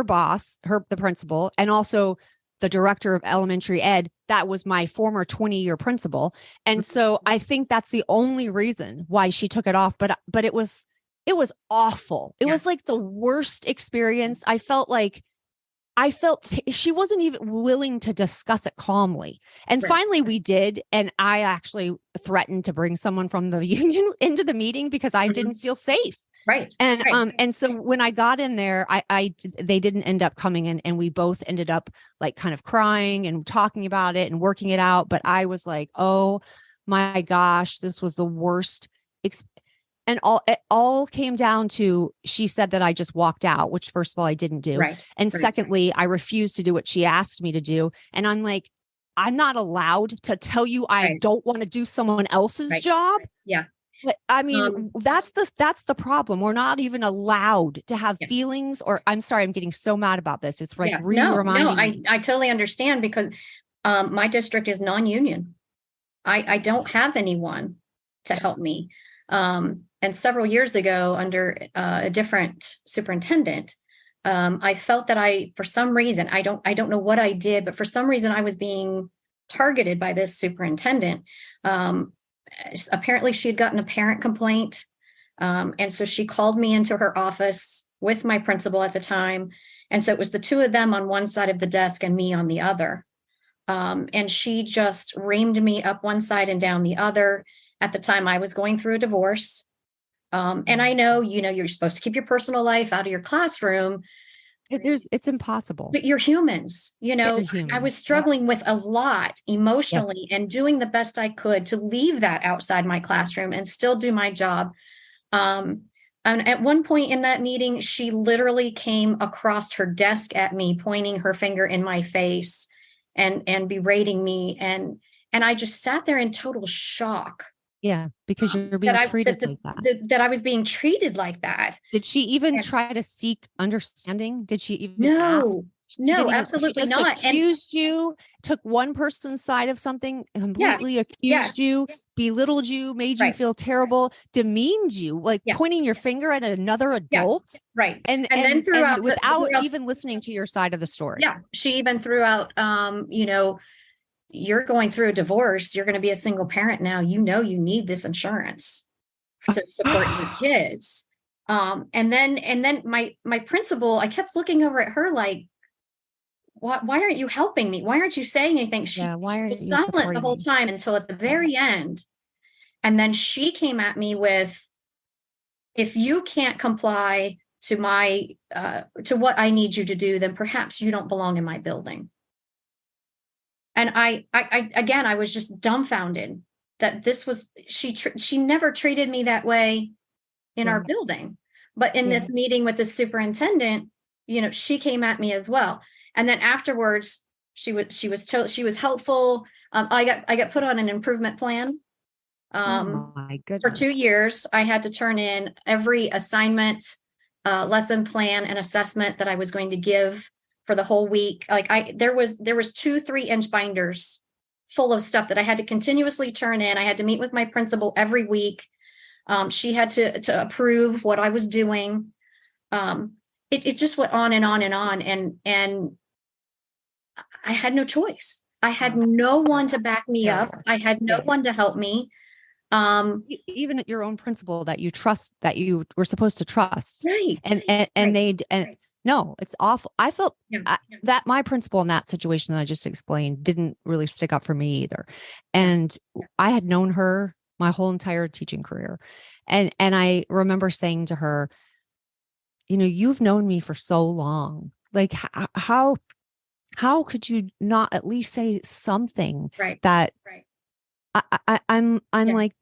boss, the principal, and also the director of elementary ed. That was my former 20-year principal. And so I think that's the only reason why she took it off. But it was awful. It was like the worst experience. I felt like I felt she wasn't even willing to discuss it calmly. And Right. finally we did. And I actually threatened to bring someone from the union into the meeting because I didn't feel safe. Right. And so when I got in there, they didn't end up coming in, and we both ended up like kind of crying and talking about it and working it out. But I was like, oh my gosh, this was the worst. And it all came down to, she said that I just walked out, which first of all, I didn't do. Right. And secondly, I refused to do what she asked me to do. And I'm like, I'm not allowed to tell you I don't want to do someone else's job. Yeah. I mean, that's the problem. We're not even allowed to have feelings, or I'm sorry, I'm getting so mad about this. It's like reminding me. I totally understand, because my district is non-union. I don't have anyone to help me. And several years ago, under a different superintendent, I felt that for some reason, I don't know what I did, but for some reason I was being targeted by this superintendent. Apparently she had gotten a parent complaint. And so she called me into her office with my principal at the time. And so it was the two of them on one side of the desk and me on the other. And she just reamed me up one side and down the other. At the time, I was going through a divorce. And I know, you're supposed to keep your personal life out of your classroom. It's impossible. But you're humans, I was struggling with a lot emotionally and doing the best I could to leave that outside my classroom and still do my job. And at one point in that meeting, she literally came across her desk at me, pointing her finger in my face and berating me. And I just sat there in total shock. Yeah, because you're being treated like that. That I was being treated like that. Did she even try to seek understanding? Did she even ask? No, absolutely not. Accused you, took one person's side of something, completely accused you, belittled you, made you feel terrible, demeaned you, like pointing your finger at another adult. Right. And then threw out without even listening to your side of the story. Yeah. She even threw out, you're going through a divorce. You're going to be a single parent now. You need this insurance to support your kids. And then my principal, I kept looking over at her like, why aren't you helping me? Why aren't you saying anything? She was silent the whole time until at the very end. And then she came at me with, if you can't comply to to what I need you to do, then perhaps you don't belong in my building. And I again, I was just dumbfounded that this was, she never treated me that way in our building. But in this meeting with the superintendent, she came at me as well. And then afterwards, she was helpful. I got put on an improvement plan. Oh my goodness. For 2 years, I had to turn in every assignment, lesson plan, and assessment that I was going to give for the whole week. Like there was 2 3-inch binders full of stuff that I had to continuously turn in. I had to meet with my principal every week. She had to approve what I was doing. It just went on and on and on. And I had no choice. I had no one to back me up. I had no one to help me. Even your own principal that you trust, that you were supposed to trust. Right. And no, it's awful. I felt that my principal in that situation that I just explained didn't really stick up for me either. And I had known her my whole entire teaching career. And I remember saying to her, you've known me for so long. Like how could you not at least say something that I'm like,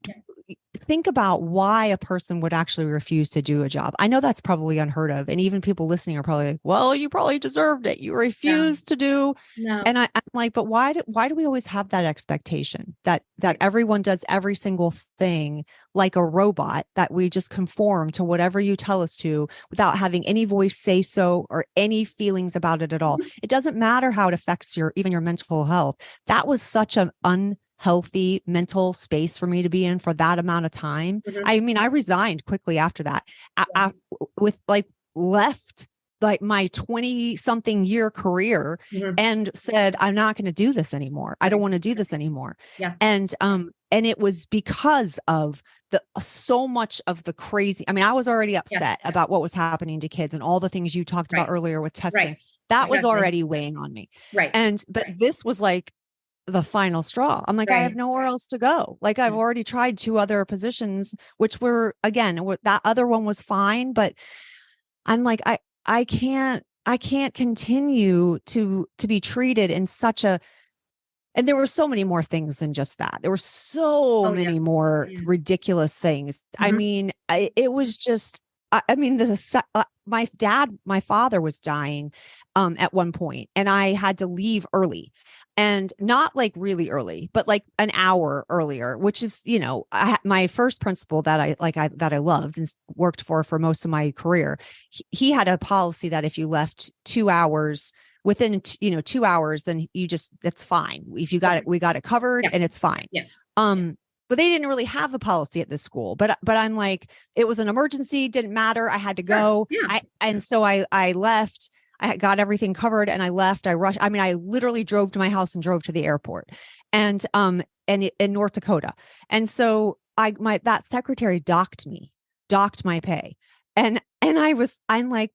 think about why a person would actually refuse to do a job. I know that's probably unheard of. And even people listening are probably like, well, you probably deserved it. You refused to do. No. And I'm like, but why do we always have that expectation that everyone does every single thing like a robot, that we just conform to whatever you tell us to without having any voice say so or any feelings about it at all? It doesn't matter how it affects even your mental health. That was such an unhealthy mental space for me to be in for that amount of time. I mean, I resigned quickly after that. I with left my 20-something year career and said, I'm not going to do this anymore. I don't want to do this anymore. Yeah. And it was because of so much of the crazy. I mean, I was already upset about what was happening to kids and all the things you talked about earlier with testing. That was Exactly. already weighing on me. Right. But this was like the final straw. I'm like, I have Right. nowhere else to go. Like I've already tried 2 other positions, which were, again, that other one was fine, but I'm like, I can't continue to be treated in such a, and there were so many more things than just that. There were so Oh yeah. many more Yeah. ridiculous things. I Mhm. mean, it was just, my father was dying at one point, and I had to leave early, and not like really early, but like an hour earlier, which is, my first principal that I loved and worked for most of my career. He had a policy that if you left 2 hours within 2 hours, then that's fine. If you got it, we got it covered, Yeah. and it's fine. Yeah. But they didn't really have a policy at this school. But I'm like, it was an emergency, didn't matter. I had to go. Yeah. So I left. I got everything covered, and I left. I rushed. I mean, I literally drove to my house and drove to the airport, and in North Dakota. And so that secretary docked my pay, and I'm like,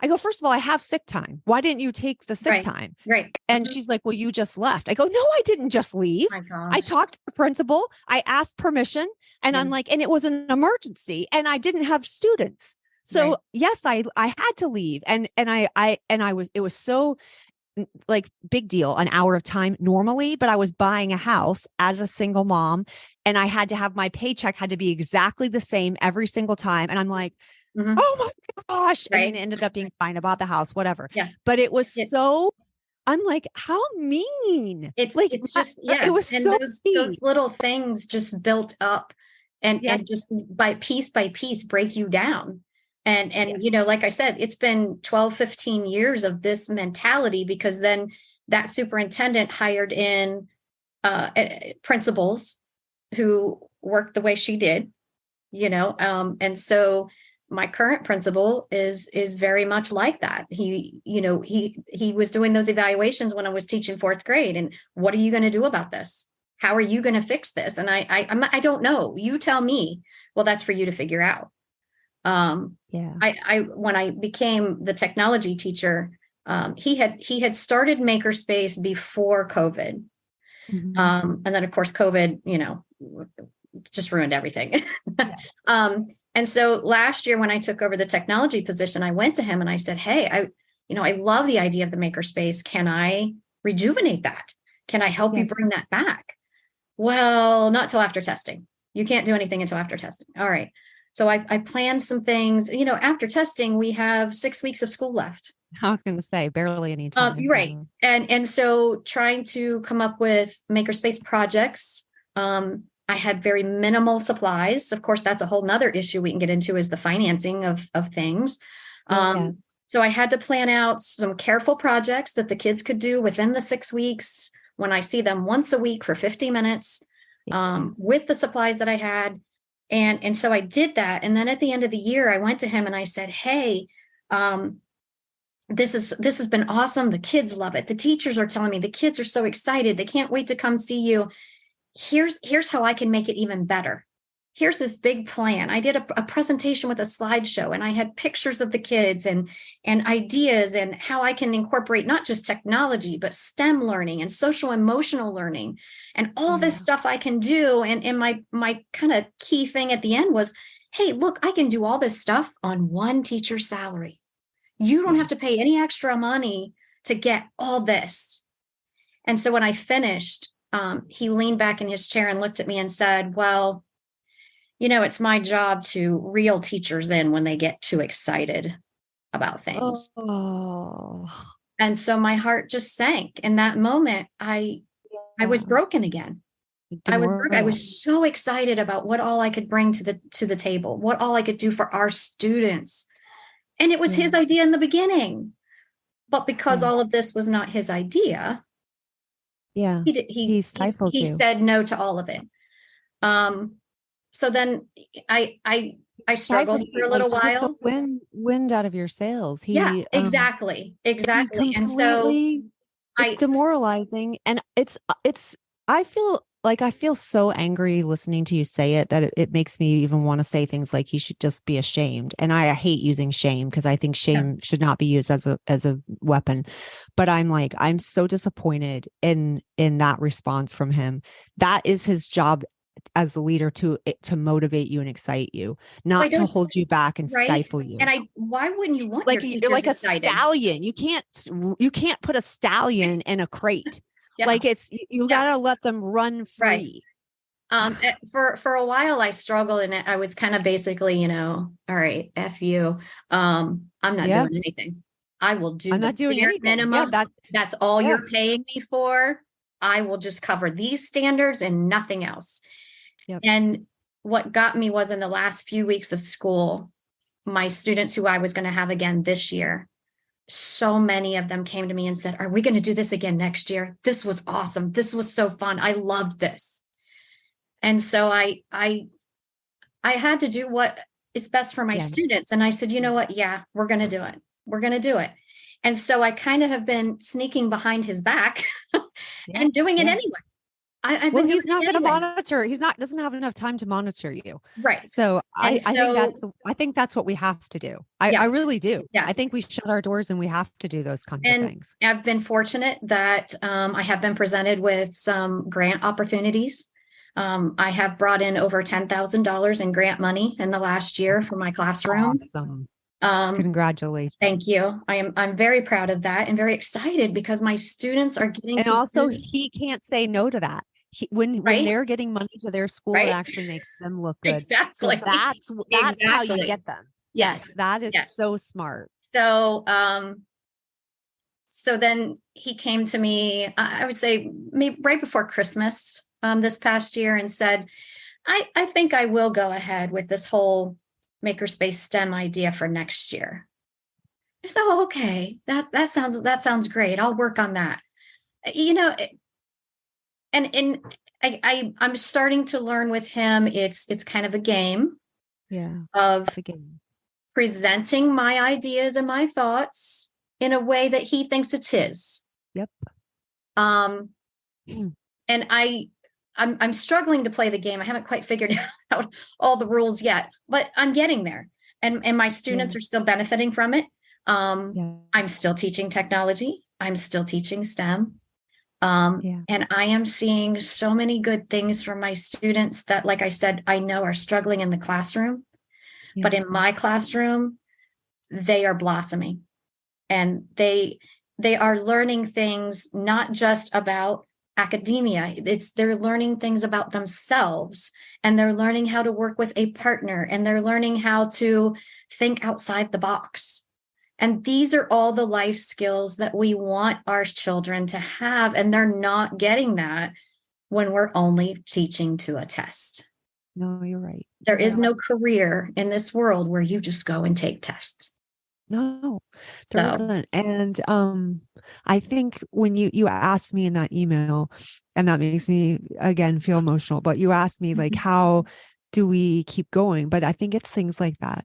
I go, first of all, I have sick time. Why didn't you take the sick Right. time? Right. And she's like, well, you just left. I go, no, I didn't just leave. My I gosh. talked to the principal. I asked permission, and I'm like, and it was an emergency, and I didn't have students. So Right. yes, I had to leave. It was so like big deal, an hour of time normally, but I was buying a house as a single mom, and I had to have my paycheck had to be exactly the same every single time. And I'm like, Mhm. oh my gosh. I mean, Right. it ended up being fine about the house, whatever. Yeah. But it was It- so, I'm like, how mean. It's Like, just, yeah. it was And so those mean. little things just built up and Yes. just by piece break you down. And Yes. like I said, it's been 12, 15 years of this mentality, because then that superintendent hired in principals who worked the way she did, and so my current principal is very much like that. He was doing those evaluations when I was teaching 4th grade, and what are you going to do about this? How are you going to fix this? And I don't know. You tell me. Well, that's for you to figure out. Yeah. I when I became the technology teacher, he had started Makerspace before COVID. Mhm. And then of course COVID, just ruined everything. Yes. And so last year when I took over the technology position, I went to him and I said, hey, I love the idea of the makerspace. Can I rejuvenate that? Can I help you Yes. bring that back? Well, not till after testing. You can't do anything until after testing. All right. So I planned some things. After testing, we have 6 weeks of school left. I was going to say barely any time. Right. And so trying to come up with makerspace projects. I had very minimal supplies. Of course, that's a whole nother issue we can get into, is the financing of things. Yes. So I had to plan out some careful projects that the kids could do within the 6 weeks when I see them once a week for 50 minutes, with the supplies that I had. And so I did that. And then at the end of the year, I went to him and I said, hey, this has been awesome. The kids love it. The teachers are telling me the kids are so excited. They can't wait to come see you. Here's how I can make it even better. Here's this big plan. I did a presentation with a slideshow, and I had pictures of the kids and ideas and how I can incorporate not just technology, but STEM learning and social emotional learning and all this stuff I can do. And my kind of key thing at the end was, hey, look, I can do all this stuff on one teacher's salary. You don't have to pay any extra money to get all this. And so when I finished, he leaned back in his chair and looked at me and said, well, it's my job to reel teachers in when they get too excited about things. Oh. And so my heart just sank. In that moment, I was broken again. I was so excited about what all I could bring to the table, what all I could do for our students. And it was his idea in the beginning. But because all of this was not his idea, he stifled you. said no to all of it. So then I struggled for a little while. The wind out of your sails. Exactly. And so it's demoralizing, and I feel like, I feel so angry listening to you say it that it makes me even want to say things like he should just be ashamed. And I hate using shame because I think Yeah. shame should not be used as a weapon. But I'm like, I'm so disappointed in that response from him. That is his job as the leader to motivate you and excite you, I not to don't, hold you back and right? stifle you. And why wouldn't you want Like your you're teachers like a excited? stallion. You can't put a stallion in a crate. Yeah. Like you Yeah. gotta let them run Right. free. For a while I struggled and I was kind of basically, all right, F you. I'm not Yeah. doing anything. I will do I'm the not doing bare anything. Yeah, minimum. That's all yeah. you're paying me for. I will just cover these standards and nothing else. Yep. And what got me was in the last few weeks of school, my students who I was going to have again this year, so many of them came to me and said, "Are we going to do this again next year? This was awesome. This was so fun. I loved this." And so I had to do what is best for my Yeah. students. And I said, you know what? Yeah, we're going to do it. We're going to do it. And so I kind of have been sneaking behind his back and doing it Yeah. anyway. I've Well, been doing he's not it going to anyway. monitor. Doesn't have enough time to monitor you. Right. So And I think that's what we have to do. Yeah. I really do. Yeah. I think we shut our doors and we have to do those kinds of and things. I've been fortunate that I have been presented with some grant opportunities. I have brought in over $10,000 in grant money in the last year for my classroom. Awesome. Um, Congratulations. Thank you. I'm very proud of that and very excited because my students are getting And to also use, he can't say no to that. When Right? they're getting money to their school, Right? it actually makes them look good. Exactly. So that's how you Exactly. get them. Yes. That is Yes. so smart. So so then he came to me, I would say maybe right before Christmas this past year and said, I think I will go ahead with this whole makerspace STEM idea for next year. I said, oh, okay, that sounds great. I'll work on that. And I'm starting to learn with him. It's kind of a game. Yeah. Of the game. Presenting my ideas and my thoughts in a way that he thinks it's his. Yep. And I'm struggling to play the game. I haven't quite figured out all the rules yet, but I'm getting there. And my students are still benefiting from it. I'm still teaching technology. I'm still teaching STEM. And I am seeing so many good things from my students that, like I said, I know are struggling in the classroom, but in my classroom, they are blossoming and they are learning things, not just about academia. They're learning things about themselves, and they're learning how to work with a partner, and they're learning how to think outside the box. And these are all the life skills that we want our children to have. And they're not getting that when we're only teaching to a test. No, you're right. There is no career in this world where you just go and take tests. No, there isn't. And I think when you asked me in that email, and that makes me again feel emotional, but you asked me like, how do we keep going? But I think it's things like that.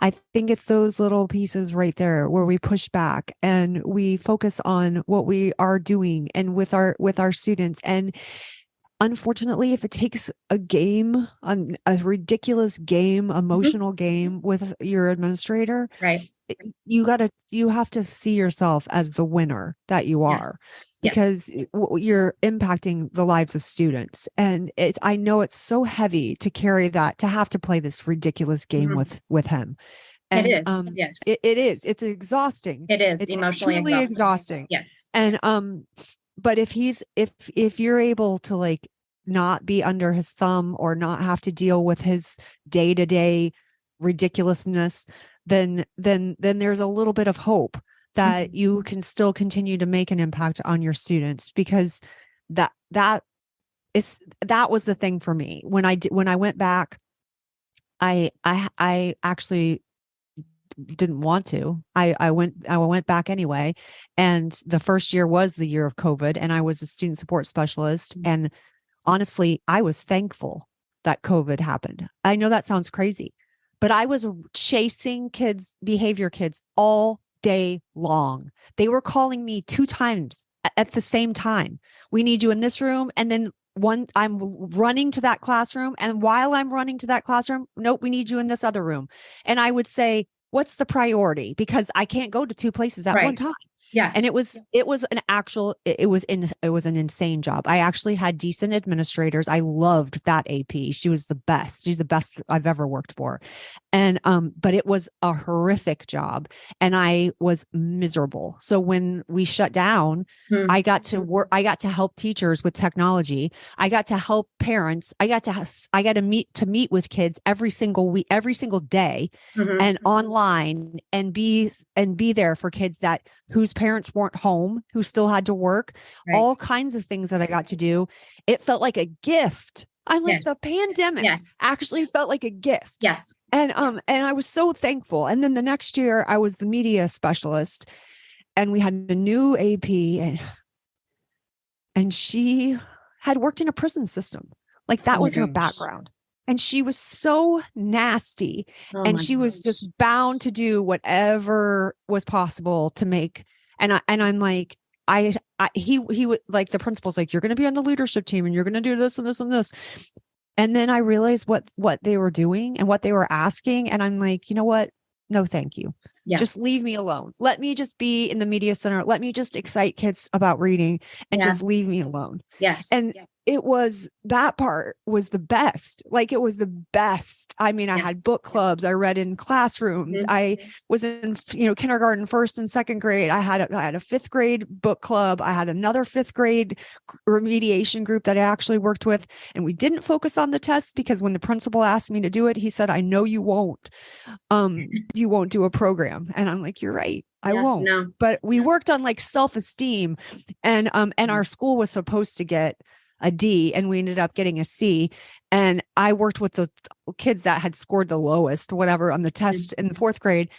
I think it's those little pieces right there where we push back and we focus on what we are doing and with our students. And unfortunately, if it takes a game, a ridiculous game, emotional game with your administrator, right, you have to see yourself as the winner that you are. Because you're impacting the lives of students. And I know it's so heavy to carry that, to have to play this ridiculous game with him. And it is. Yes, it is. It's exhausting. It is it's emotionally truly exhausting. Yes. And but if you're able to like not be under his thumb or not have to deal with his day-to-day ridiculousn's, then there's a little bit of hope that you can still continue to make an impact on your students, because that was the thing for me when I went back. I actually didn't want to. I went back anyway, and the first year was the year of COVID, and I was a student support specialist, and honestly, I was thankful that COVID happened. I know that sounds crazy, but I was chasing behavior kids all day long. They were calling me 2 times at the same time. We need you in this room. And then I'm running to that classroom. And while I'm running to that classroom, nope, we need you in this other room. And I would say, what's the priority? Because I can't go to two places at one time. And Yes. it was an insane job. I actually had decent administrators. I loved that AP. She was the best. She's the best I've ever worked for. And but it was a horrific job and I was miserable. So when we shut down, I got to work, I got to help teachers with technology. I got to help parents. I got to meet with kids every single week, every single day, and online and be there for kids whose parents weren't home, who still had to work, all kinds of things that I got to do. It felt like a gift. I'm like, the pandemic actually felt like a gift. Yes. And I was so thankful. And then the next year I was the media specialist and we had a new AP and she had worked in a prison system. Like that was her background. And she was so nasty and she was just bound to do whatever was possible to make. And I'm like, he would, like, the principal's like, you're going to be on the leadership team and you're going to do this and this and this. And then I realized what they were doing and what they were asking. And I'm like, you know what? No, thank you. Just leave me alone. Let me just be in the media center. Let me just excite kids about reading and just leave me alone. And it was, that part was the best. Like it was the best. I mean, I had book clubs. I read in classrooms. I was in, kindergarten, first and second grade. I had a fifth grade book club. I had another fifth grade remediation group that I actually worked with. And we didn't focus on the tests because when the principal asked me to do it, he said, I know you won't. You won't do a program. And I'm like, you're right. I won't. No. But we worked on like self-esteem and our school was supposed to get a D and we ended up getting a C. And I worked with the kids that had scored the lowest, whatever, on the test in the fourth grade.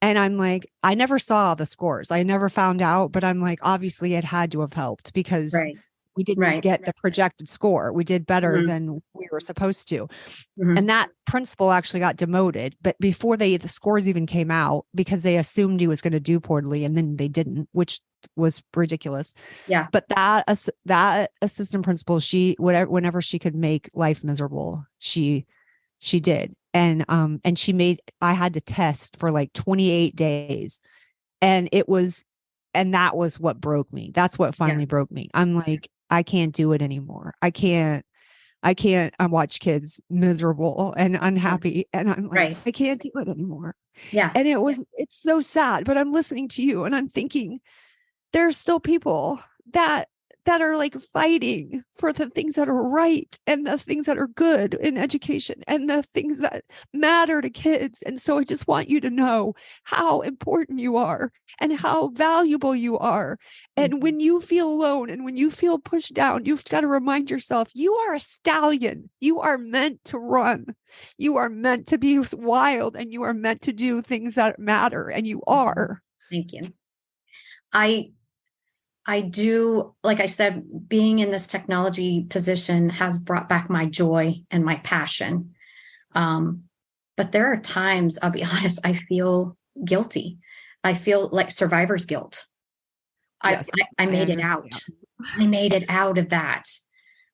And I'm like, I never saw the scores. I never found out, but I'm like, obviously it had to have helped because we didn't get the projected score. We did better than we were supposed to. And that principal actually got demoted, but before the scores even came out, because they assumed he was going to do poorly and then they didn't, which was ridiculous. But that assistant principal, whenever she could make life miserable, she did. And I had to test for like 28 days and that was what broke me. That's what finally broke me. I'm like, I can't do it anymore. I can't watch kids miserable and unhappy. And I'm like, I can't do it anymore. And it's so sad, but I'm listening to you and I'm thinking there's still people that are like fighting for the things that are right and the things that are good in education and the things that matter to kids. And so I just want you to know how important you are and how valuable you are. And when you feel alone and when you feel pushed down, you've got to remind yourself, you are a stallion. You are meant to run. You are meant to be wild and you are meant to do things that matter. And you are. Thank you. I do, like I said, being in this technology position has brought back my joy and my passion. But there are times, I'll be honest, I feel guilty. I feel like survivor's guilt. I made it out. I made it out of that.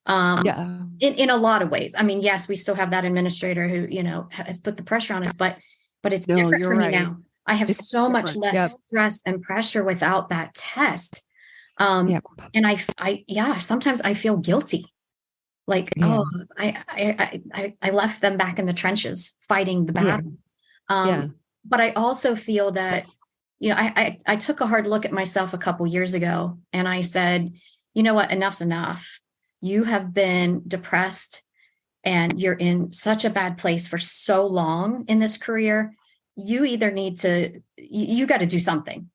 In a lot of ways. I mean, yes, we still have that administrator who, has put the pressure on us, but it's different for me now. I have so much less stress and pressure without that test. And sometimes I feel guilty. Like, I left them back in the trenches fighting the battle. But I also feel that, I took a hard look at myself a couple years ago and I said, you know what, enough's enough. You have been depressed and you're in such a bad place for so long in this career. You either you got to do something.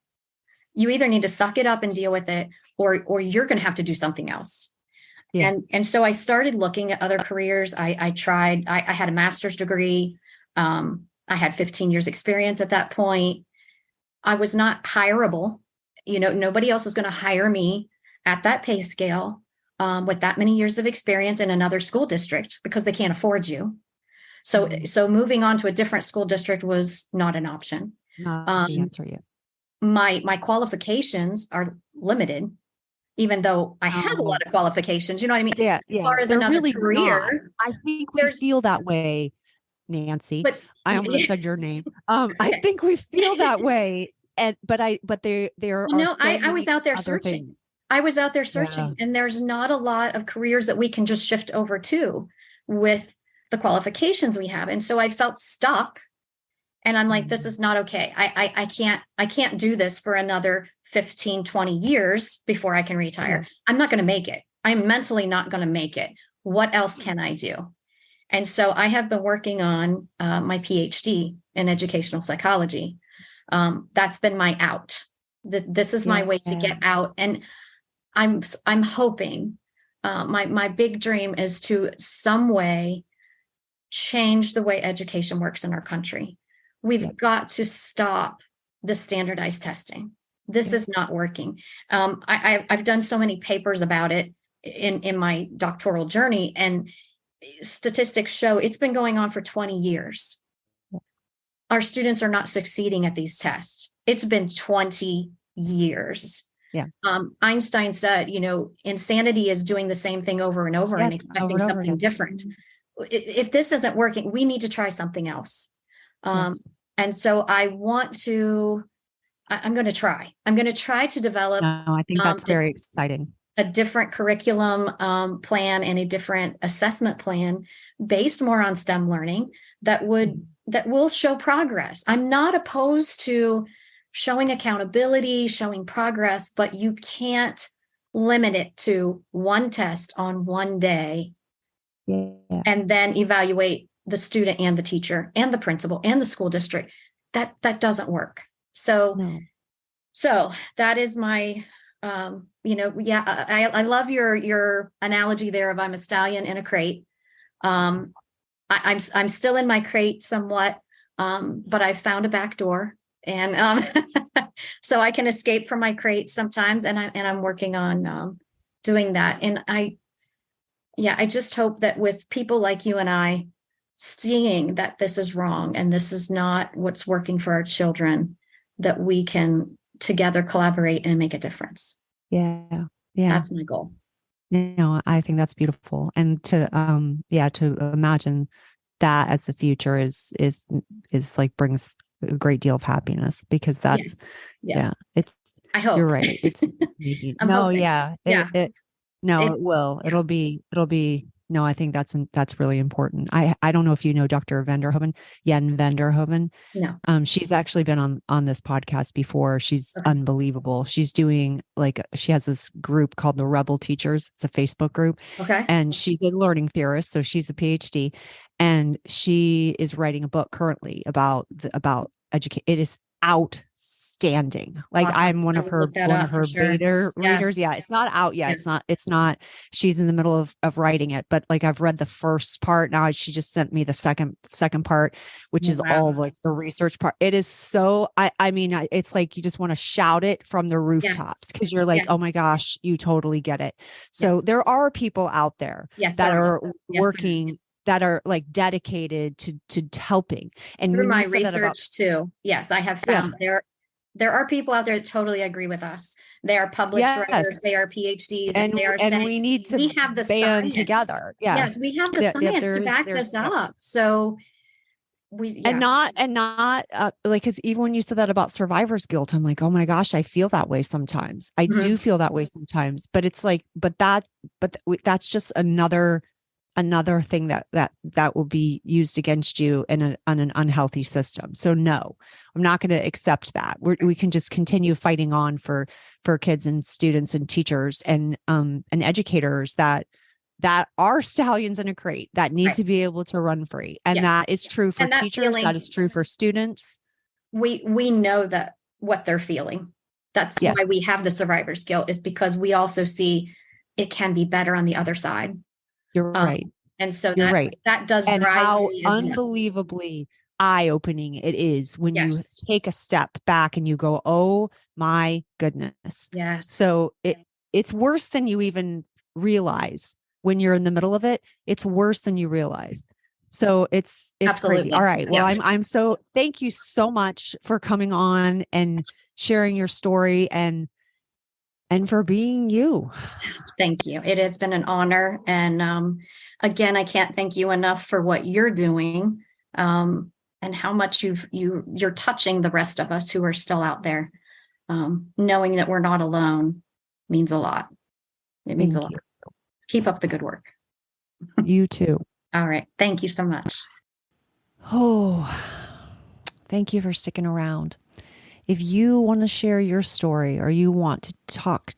You either need to suck it up and deal with it, or you're going to have to do something else. And so I started looking at other careers. I tried, I had a master's degree. I had 15 years experience at that point. I was not hireable. Nobody else was going to hire me at that pay scale with that many years of experience in another school district because they can't afford you. So moving on to a different school district was not an option. Not the answer yet. My qualifications are limited. even though I have a lot of qualifications. You know what I mean? Yeah, As far as they're another really not. career, I think we there's, feel that way, Nancy. but I almost said your name. I okay. think we feel that way, but there Well, are no, so I was many out there other searching. things. I was out there Yeah. searching, and there's not a lot of careers that we can just shift over to with the qualifications we have. And so I felt stuck. And I'm like, this is not okay. I can't do this for another 15, 20 years before I can retire. Yeah. I'm not going to make it. I'm mentally not going to make it. What else can I do? And so I have been working on my PhD in educational psychology. That's been my out. This is my way to get out. And I'm hoping my big dream is to some way change the way education works in our country. We've got to stop the standardized testing. This is not working. I've done so many papers about it in my doctoral journey, and statistics show it's been going on for 20 years. Our students are not succeeding at these tests. It's been 20 years. Yeah. Einstein said, insanity is doing the same thing over and over and expecting something different. If this isn't working, we need to try something else. And so I'm going to try. I'm going to try to develop. I think that's very exciting. A different curriculum plan and a different assessment plan based more on STEM learning that will show progress. I'm not opposed to showing accountability, showing progress, but you can't limit it to one test on one day and then evaluate the student and the teacher and the principal and the school district. That doesn't work. So that is my, I love your analogy there of I'm a stallion in a crate. I'm still in my crate somewhat, but I've found a back door, and so I can escape from my crate sometimes. And I'm working on doing that. And I just hope that with people like you and I seeing that this is wrong and this is not what's working for our children, that we can together collaborate and make a difference. Yeah. That's my goal. I think that's beautiful. And to imagine that as the future is like brings a great deal of happiness, because that's, it's, I hope you're right. It's, it will, it'll be, no, I think that's really important. I don't know if you know Dr. Jen Vanderhoven. No. She's actually been on this podcast before. She's unbelievable. She's doing she has this group called the Rebel Teachers. It's a Facebook group. Okay. And she's a learning theorist. So she's a PhD, and she is writing a book currently about education. It is outstanding. Awesome. I'm one of her beta readers. Yeah. It's not out yet. It's not, she's in the middle of writing it, but I've read the first part. Now she just sent me the second part, which is all the research part. It is so, I mean, it's like, you just want to shout it from the rooftops, because you're like, oh my gosh, you totally get it. So there are people out there that are working, that are dedicated to helping. And through my research too. Yes, I have found there are people out there that totally agree with us. They are published writers, they are PhDs, and they are saying we need to have the band science together. Yeah. Yes, we have the science to back this up. So and not because even when you said that about survivor's guilt, I'm like, oh my gosh, I feel that way sometimes. I do feel that way sometimes, but it's that's just another thing that will be used against you in an unhealthy system. So no, I'm not going to accept that. We can just continue fighting on for kids and students and teachers and educators that are stallions in a crate that need to be able to run free. And that is true for teachers. That is true for students. We know that what they're feeling. That's why we have the survivor's guilt, is because we also see it can be better on the other side. You're right. And so that does and drive how me as unbelievably eye-opening it is when you take a step back and you go, oh my goodness. Yes. So it's worse than you even realize when you're in the middle of it. It's worse than you realize. So it's Absolutely crazy. All right. Well, I'm so, thank you so much for coming on and sharing your story and and for being you. Thank you. It has been an honor. And again, I can't thank you enough for what you're doing, and how much you're touching the rest of us who are still out there. Knowing that we're not alone means a lot. It means a lot. Keep up the good work. You too. All right. Thank you so much. Oh, thank you for sticking around. If you want to share your story or you want to talk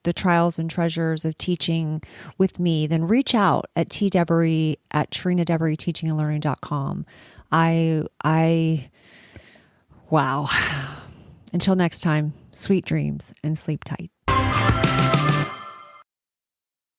the trials and treasures of teaching with me, then reach out at tdeboree at TrinaDeboreeTeachingAndLearning.com. Wow. Until next time, sweet dreams and sleep tight.